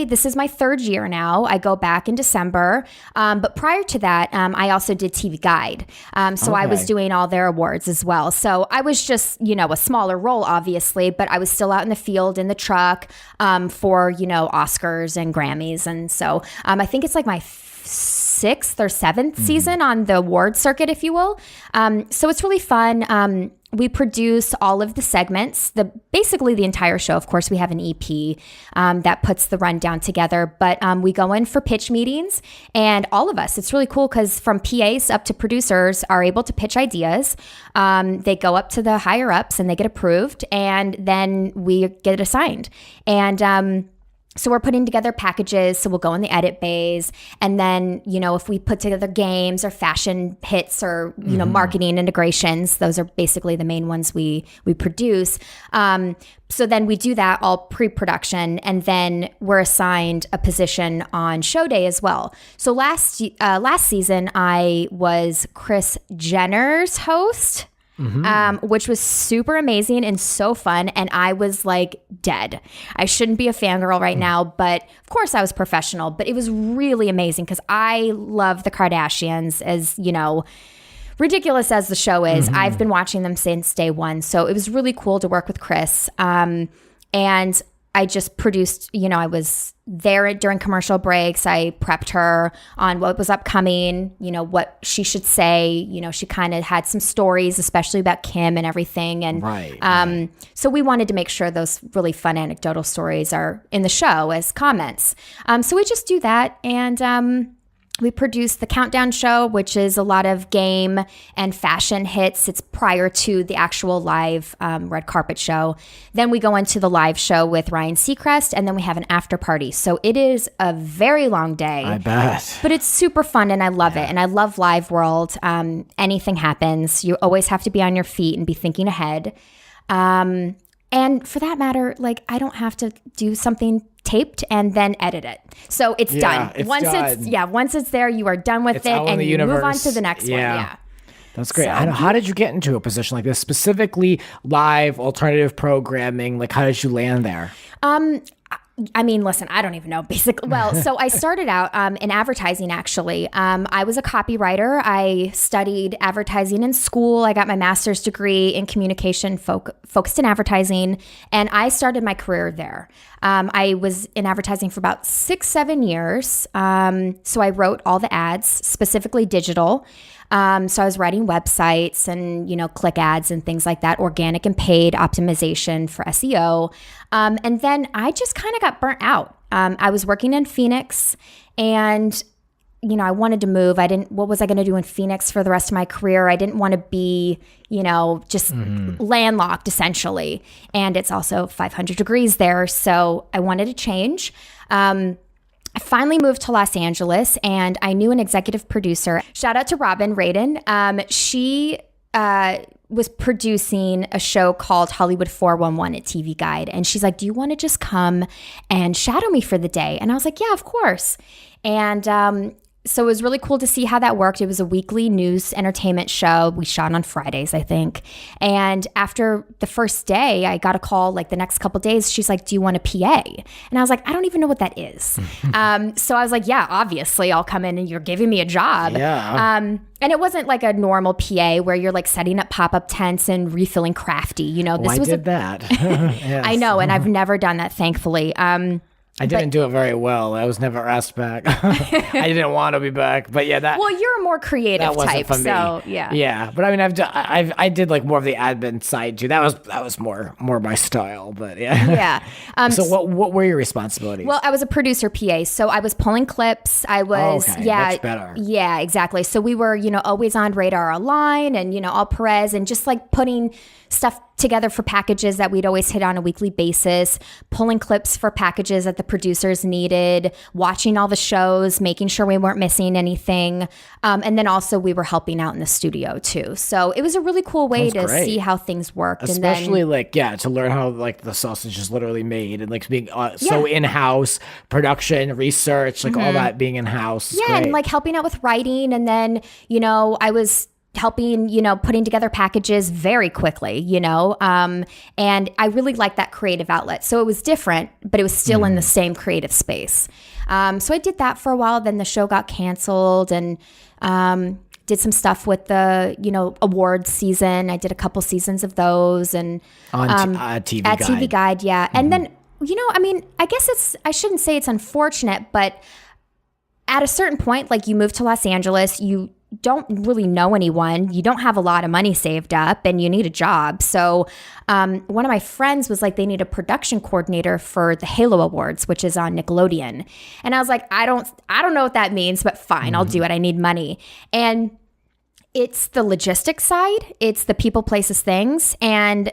This is my 3rd year now. I go back in December. But prior to that, I also did TV Guide. I was doing all their awards as well. So I was just, a smaller role, obviously, but I was still out in the field in the truck for, Oscars and Grammys. And so I think it's like my 6th or 7th season on the award circuit, if you will. So it's really fun. We produce all of the segments, basically the entire show. Of course, we have an EP that puts the rundown together, but we go in for pitch meetings, and all of us, it's really cool because from PAs up to producers are able to pitch ideas. They go up to the higher ups and they get approved, and then we get assigned. And so we're putting together packages. So we'll go in the edit bays. And then, if we put together games or fashion hits or, marketing integrations, those are basically the main ones we produce. So then we do that all pre-production, and then we're assigned a position on show day as well. So last season, I was Kris Jenner's host. Which was super amazing and so fun. And I was like dead. I shouldn't be a fangirl right now, but of course I was professional. But it was really amazing because I love the Kardashians, as ridiculous as the show is. I've been watching them since day one. So it was really cool to work with Kris. And I just produced, I was there during commercial breaks. I prepped her on what was upcoming, what she should say. She kind of had some stories, especially about Kim and everything. And so we wanted to make sure those really fun anecdotal stories are in the show as comments. So we just do that. And we produce the Countdown Show, which is a lot of game and fashion hits. It's prior to the actual live red carpet show. Then we go into the live show with Ryan Seacrest, and then we have an after party. So it is a very long day. I bet. But it's super fun, and I love it. And I love Live World. Anything happens. You always have to be on your feet and be thinking ahead. And for that matter, like I don't have to do something taped and then edit it. So it's done. Once it's there, you are done with it and you move on to the next one. Yeah. That's great. How did you get into a position like this, specifically live alternative programming? Like, how did you land there? I mean, listen, I don't even know basically. Well, so I started out in advertising, actually. I was a copywriter. I studied advertising in school. I got my master's degree in communication focused in advertising, and I started my career there. I was in advertising for about 6-7 years. So I wrote all the ads, specifically digital. So I was writing websites and, click ads and things like that, organic and paid optimization for SEO. And then I just kind of got burnt out. I was working in Phoenix and, I wanted to move. What was I going to do in Phoenix for the rest of my career? I didn't want to be, just landlocked essentially. And it's also 500 degrees there. So I wanted to change. I finally moved to Los Angeles and I knew an executive producer. Shout out to Robin Radin. She was producing a show called Hollywood 411 at TV Guide. And she's like, do you want to just come and shadow me for the day? And I was like, yeah, of course. And so it was really cool to see how that worked. It was a weekly news entertainment show. We shot on Fridays, I think. And after the first day, I got a call like the next couple of days. She's like, do you want a PA? And I was like, I don't even know what that is. So I was like, yeah, obviously I'll come in and you're giving me a job. Yeah. And it wasn't like a normal PA where you're like setting up pop-up tents and refilling crafty. I did that. Yes. I know. And I've never done that, thankfully. I didn't do it very well. I was never asked back. I didn't want to be back, but yeah, that. Well, you're a more creative type, for me. So yeah. Yeah, but I mean, I did like more of the admin side too. That was more my style, but yeah. Yeah. So what were your responsibilities? Well, I was a producer PA, so I was pulling clips. I was much better. Yeah, exactly. So we were always on Radar Align and all Perez and just like putting stuff together for packages that we'd always hit on a weekly basis, pulling clips for packages that the producers needed, watching all the shows, making sure we weren't missing anything. And then also we were helping out in the studio too. So it was a really cool way to see how things worked. Especially to learn how like the sausage is literally made and like being so in-house production, research, like all that being in-house. Yeah. Great. And like helping out with writing. And then, I was helping, putting together packages very quickly, and I really liked that creative outlet. So it was different, but it was still in the same creative space. So I did that for a while. Then the show got canceled and did some stuff with the, awards season. I did a couple seasons of those and on TV Guide. At TV Guide, yeah. And then, I guess I shouldn't say it's unfortunate, but at a certain point, like you move to Los Angeles, you don't really know anyone. You don't have a lot of money saved up and you need a job. So one of my friends was like, they need a production coordinator for the Halo Awards, which is on Nickelodeon. And I was like, I don't know what that means, but fine, I'll do it. I need money. And it's the logistics side. It's the people, places, things. And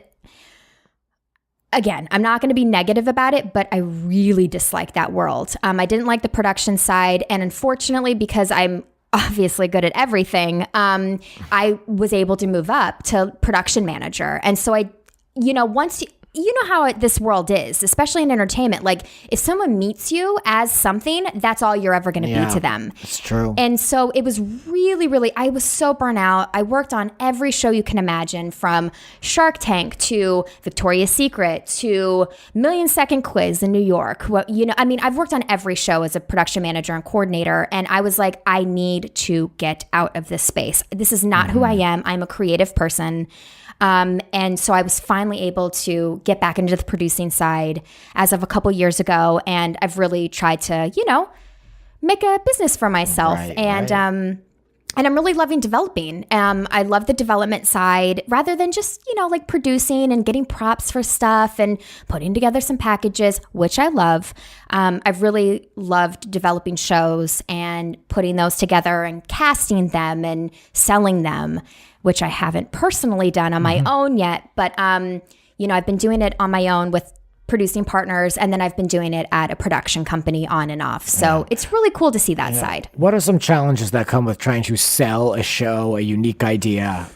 again, I'm not going to be negative about it, but I really dislike that world. I didn't like the production side. And unfortunately, because I'm obviously good at everything, I was able to move up to production manager. And so once you know how this world is, especially in entertainment, like if someone meets you as something, that's all you're ever going to be to them. It's true. And so it was really, really, I was so burnt out. I worked on every show you can imagine, from Shark Tank to Victoria's Secret to Million Second Quiz in New York. I've worked on every show as a production manager and coordinator. And I was like, I need to get out of this space. This is not who I am. I'm a creative person. And so I was finally able to get back into the producing side as of a couple years ago. And I've really tried to, make a business for myself. And I'm really loving developing. I love the development side rather than just, like producing and getting props for stuff and putting together some packages, which I love. I've really loved developing shows and putting those together and casting them and selling them, which I haven't personally done on my own yet. But, I've been doing it on my own with producing partners, and then I've been doing it at a production company on and off. So it's really cool to see that side. What are some challenges that come with trying to sell a show, a unique idea?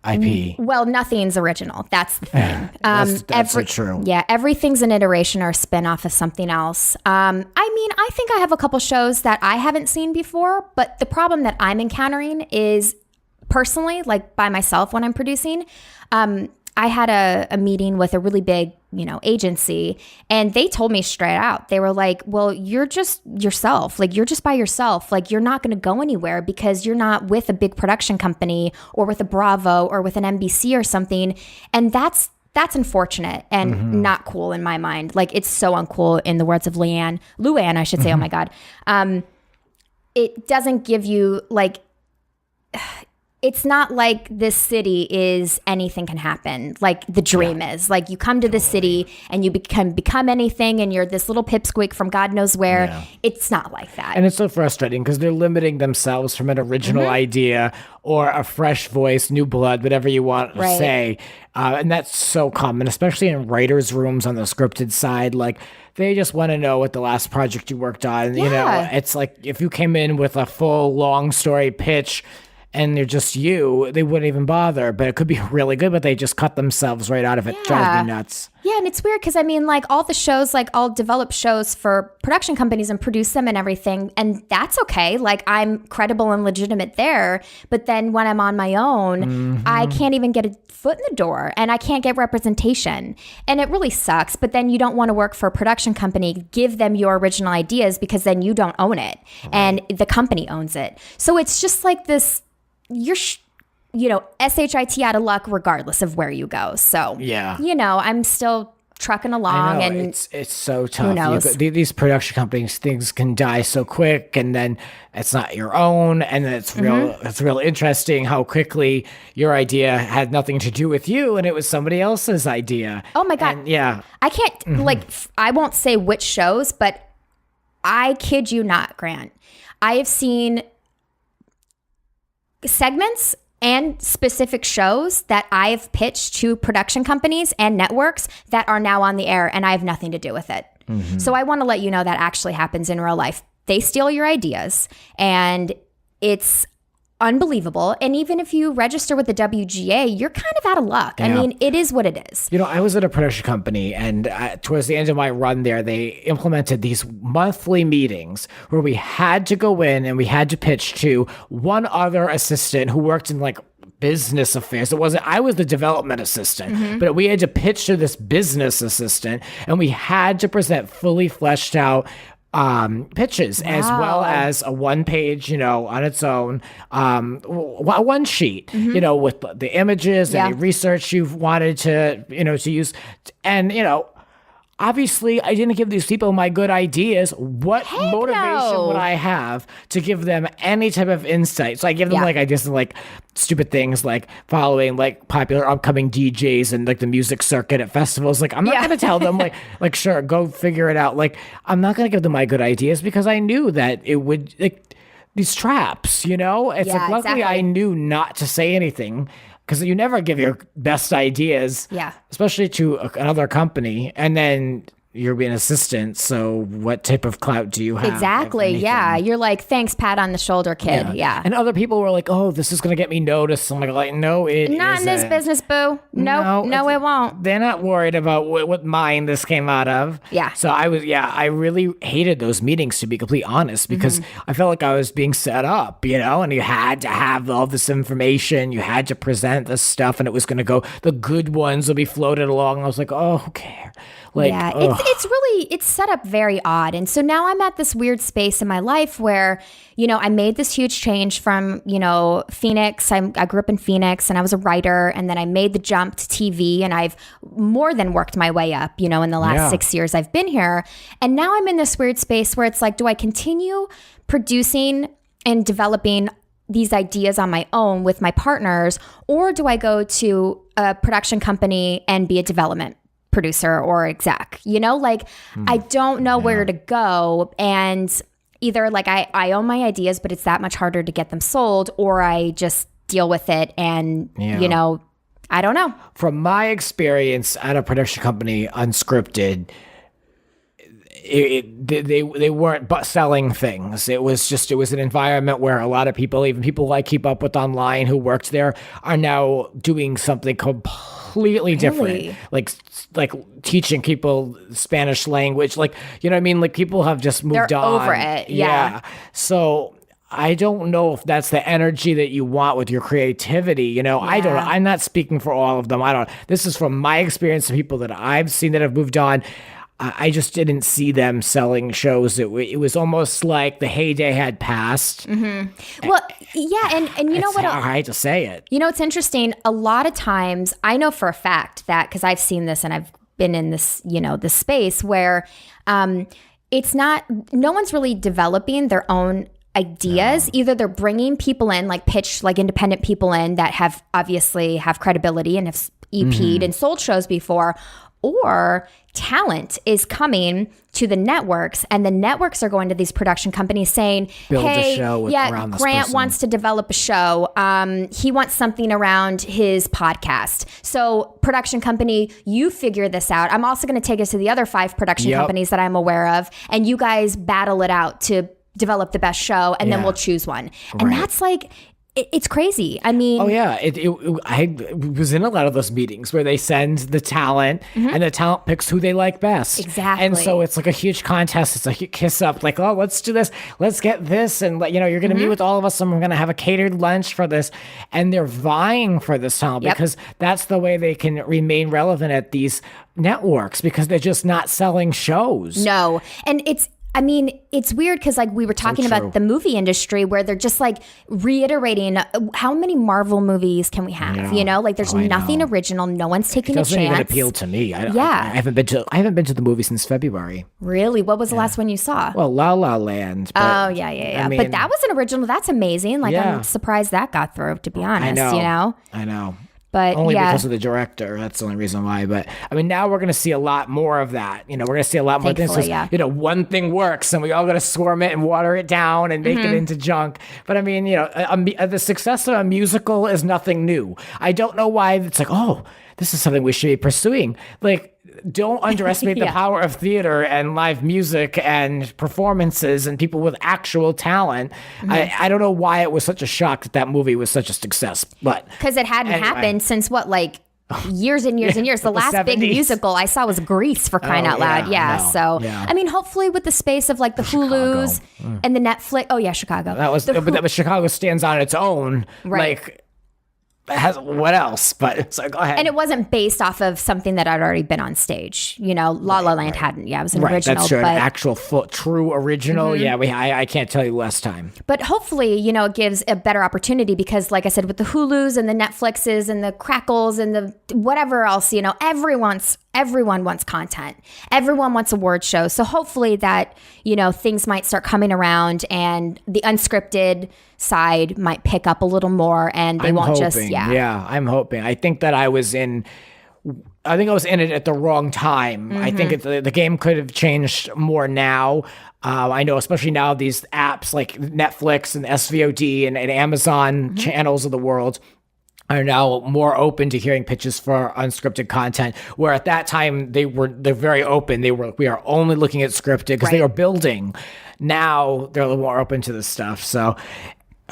IP. Well, nothing's original. That's the thing. That's so true. Yeah, everything's an iteration or a spin-off of something else. I mean, I think I have a couple shows that I haven't seen before, but the problem that I'm encountering is personally, like by myself when I'm producing, I had a meeting with a really big, agency, and they told me straight out, they were like, well, you're just yourself. Like, you're just by yourself. Like, you're not going to go anywhere because you're not with a big production company or with a Bravo or with an NBC or something. And that's unfortunate and not cool in my mind. Like, it's so uncool in the words of Luann, I should say. Oh my God. It doesn't give you like, it's not like this city is anything can happen. Like the dream is like you come to the city and you can become anything and you're this little pipsqueak from God knows where. Yeah. It's not like that. And it's so frustrating because they're limiting themselves from an original idea or a fresh voice, new blood, whatever you want to say. And that's so common, especially in writers' rooms on the scripted side. Like, they just want to know what the last project you worked on. Yeah. It's like if you came in with a full long story pitch and they're just you, they wouldn't even bother. But it could be really good, but they just cut themselves right out of it. Drives me nuts. Yeah, and it's weird because, I mean, like, all the shows, like, I'll develop shows for production companies and produce them and everything, and that's okay. Like, I'm credible and legitimate there. But then when I'm on my own, I can't even get a foot in the door, and I can't get representation. And it really sucks. But then you don't want to work for a production company, give them your original ideas, because then you don't own it, and the company owns it. So it's just like this, you're SHIT out of luck regardless of where you go. So, I'm still trucking along. I know, and it's so tough. Who knows? These production companies, things can die so quick, and then it's not your own. And then it's real interesting how quickly your idea had nothing to do with you and it was somebody else's idea. Oh my God. And, I can't, I won't say which shows, but I kid you not, Grant. I have seen segments and specific shows that I've pitched to production companies and networks that are now on the air, and I have nothing to do with it. So I want to let you know that actually happens in real life. They steal your ideas, and it's unbelievable. And even if you register with the WGA, you're kind of out of luck. Yeah. I mean, it is what it is. I was at a production company, and towards the end of my run there, they implemented these monthly meetings where we had to go in and we had to pitch to one other assistant who worked in like business affairs. I was the development assistant, but we had to pitch to this business assistant, and we had to present fully fleshed out pitches, as well as a one-page, on its own, one sheet, with the images and the research you've wanted to, to use. And, obviously, I didn't give these people my good ideas. What motivation would I have to give them any type of insight? So I give them like ideas of like stupid things like following like popular upcoming DJs and like the music circuit at festivals. Like, I'm not going to tell them like, sure, go figure it out. Like, I'm not going to give them my good ideas because I knew that it would like these traps, It's like, luckily I knew not to say anything. Because you never give your best ideas, especially to another company, and then you're being an assistant. So what type of clout do you have? Exactly. Yeah. You're like, thanks, pat on the shoulder, kid. Yeah. And other people were like, oh, this is going to get me noticed. I'm like, no, it isn't. Not in this business, boo. No, it won't. They're not worried about what mind this came out of. Yeah. So I really hated those meetings, to be completely honest, because I felt like I was being set up, and you had to have all this information. You had to present this stuff, and it was going to go, the good ones will be floated along. I was like, oh, who cares? Like, it's set up very odd. And so now I'm at this weird space in my life where, I made this huge change from, Phoenix. I grew up in Phoenix and I was a writer, and then I made the jump to TV, and I've more than worked my way up, in the last 6 years I've been here. And now I'm in this weird space where it's like, do I continue producing and developing these ideas on my own with my partners, or do I go to a production company and be a development producer or exec, I don't know where to go. And either like I own my ideas, but it's that much harder to get them sold, or I just deal with it and, I don't know. From my experience at a production company, unscripted, they weren't but selling things. It was an environment where a lot of people, even people I keep up with online who worked there, are now doing something completely different, like teaching people Spanish language, like, you know what I mean? Like, people have just moved They're on. over it. Yeah. So I don't know if that's the energy that you want with your creativity. You know, I don't know. I'm not speaking for all of them. This is from my experience of people that I've seen that have moved on. I just didn't see them selling shows. It was almost like the heyday had passed. Mm-hmm. Well, yeah, and you know what? I hate to say it. You know, it's interesting. A lot of times, I know for a fact that, because I've seen this and I've been in this, you know, this space where it's not, no one's really developing their own ideas. Either they're bringing people in, like independent people in that have obviously have credibility and have EP'd and sold shows before, or talent is coming to the networks, and the networks are going to these production companies saying, Build hey, a show around this Grant person. wants to develop a show. He wants something around his podcast. So production company, you figure this out. I'm also going to take us to the other 5 production companies that I'm aware of, and you guys battle it out to develop the best show, and then we'll choose one. And that's like, it's crazy. I mean, I was in a lot of those meetings where they send the talent and the talent picks who they like best. Exactly. And so it's like a huge contest. It's a kiss up, like, oh, let's do this. Let's get this. And, you know, you're going to meet with all of us and we're going to have a catered lunch for this. And they're vying for this talent because that's the way they can remain relevant at these networks, because they're just not selling shows. No. And it's weird because, like, we were talking about the movie industry where they're just like reiterating how many Marvel movies can we have? You know, like, there's nothing original. No one's taking a chance. It doesn't even appeal to me. I haven't been to the movie since February. Really? What was the last one you saw? Well, La La Land. Oh, yeah. I mean, but that was an original. That's amazing. Like, I'm surprised that got through, to be honest. I know. But only because of the director. That's the only reason why. But I mean, now we're going to see a lot more of that. You know, we're going to see a lot more things. You know, one thing works and we all got to swarm it and water it down and make it into junk. But I mean, you know, the success of a musical is nothing new. I don't know why it's like, oh, this is something we should be pursuing. Like, don't underestimate the power of theater and live music and performances and people with actual talent. I don't know why it was such a shock that movie was such a success, but because it hadn't happened since what, like years and years and years. The last 70s. Big musical I saw was Grease, for crying out loud. I mean, hopefully with the space of like the Hulus and the Netflix. Oh yeah, Chicago. That was Chicago stands on its own. Right. Like, has what else? But so go ahead. And it wasn't based off of something that had already been on stage. You know, La La Land hadn't. Yeah, it was an original. That's true. An actual true original. Yeah, I can't tell you last time. But hopefully, you know, it gives a better opportunity because, like I said, with the Hulus and the Netflixes and the Crackles and the whatever else, you know, everyone wants content. Everyone wants award shows. So hopefully that, you know, things might start coming around and the unscripted side might pick up a little more and they won't just. Yeah, I'm hoping. I think that I was in it at the wrong time. I think the game could have changed more now. I know, especially now, these apps like Netflix and SVOD and Amazon channels of the world are now more open to hearing pitches for unscripted content, where at that time they're very open. We are only looking at scripted because they are building. Now they're a little more open to this stuff. So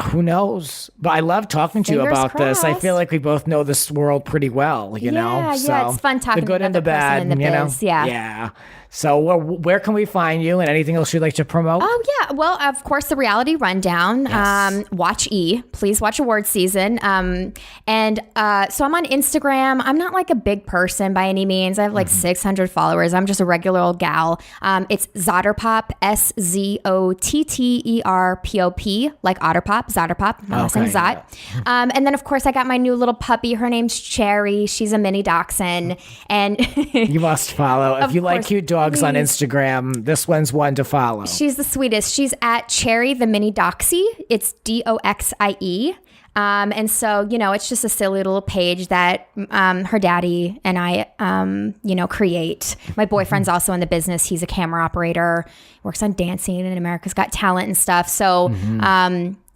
who knows? But I love talking to you about this. I feel like we both know this world pretty well, you know? Yeah, it's fun talking the good to and the bad, in the you know? biz, yeah. Yeah. So where can we find you and anything else you'd like to promote? Oh, yeah. Well, of course, the Reality Rundown. Yes. Watch E. Please watch award season. So I'm on Instagram. I'm not like a big person by any means. I have like 600 followers. I'm just a regular old gal. It's Zotterpop, SZOTTERPOP, like Otterpop, Zotterpop. My last name's Zot. Yeah. And then, of course, I got my new little puppy. Her name's Cherry. She's a mini dachshund. And you must follow. If you like cute dogs on Instagram, this one's one to follow. She's the sweetest. She's at Cherry the Mini Doxie. It's DOXIE. And so, you know, it's just a silly little page that her daddy and I, you know, create. My boyfriend's also in the business. He's a camera operator, works on Dancing and America's Got Talent and stuff. So,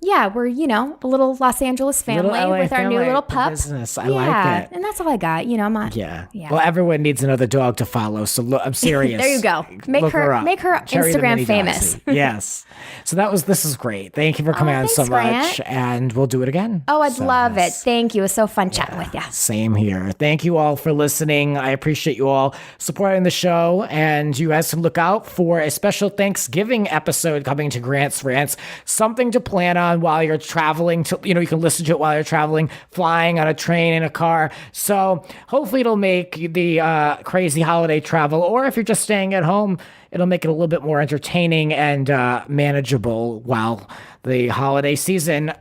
Yeah, we're, a little Los Angeles family LA with our new family, little the pup. business. I like it. And that's all I got. I'm not. Yeah. Yeah. Well, everyone needs another dog to follow. So look, I'm serious. There you go. Make Look her up. Cherry the Instagram Mini famous. Doxy. Yes. So this is great. Thank you for coming on thanks, so much. Grant. And we'll do it again. Oh, I'd love it. yes. Thank you. It was so fun chatting with you. Same here. Thank you all for listening. I appreciate you all supporting the show. And you guys can look out for a special Thanksgiving episode coming to Grant's Rants. Something to plan on while you're traveling. You can listen to it while you're traveling, flying on a train, in a car. So hopefully it'll make the crazy holiday travel, or if you're just staying at home, it'll make it a little bit more entertaining and manageable while the holiday season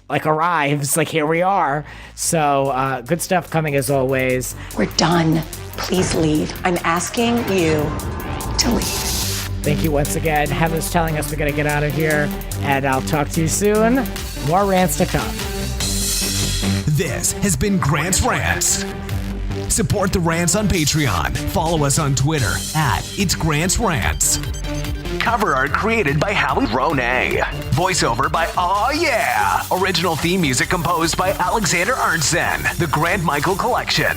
arrives. Here we are. So good stuff coming as always. We're done. Please leave. I'm asking you to leave. Thank you once again. Heather's telling us we got to get out of here, and I'll talk to you soon. More rants to come. This has been Grant's Rants. Support the Rants on Patreon. Follow us on Twitter @It's Grant's Rants. Cover art created by RHONJ. Voiceover by Aw Yeah. Original theme music composed by Alexander Arntzen. The Grant Michael Collection.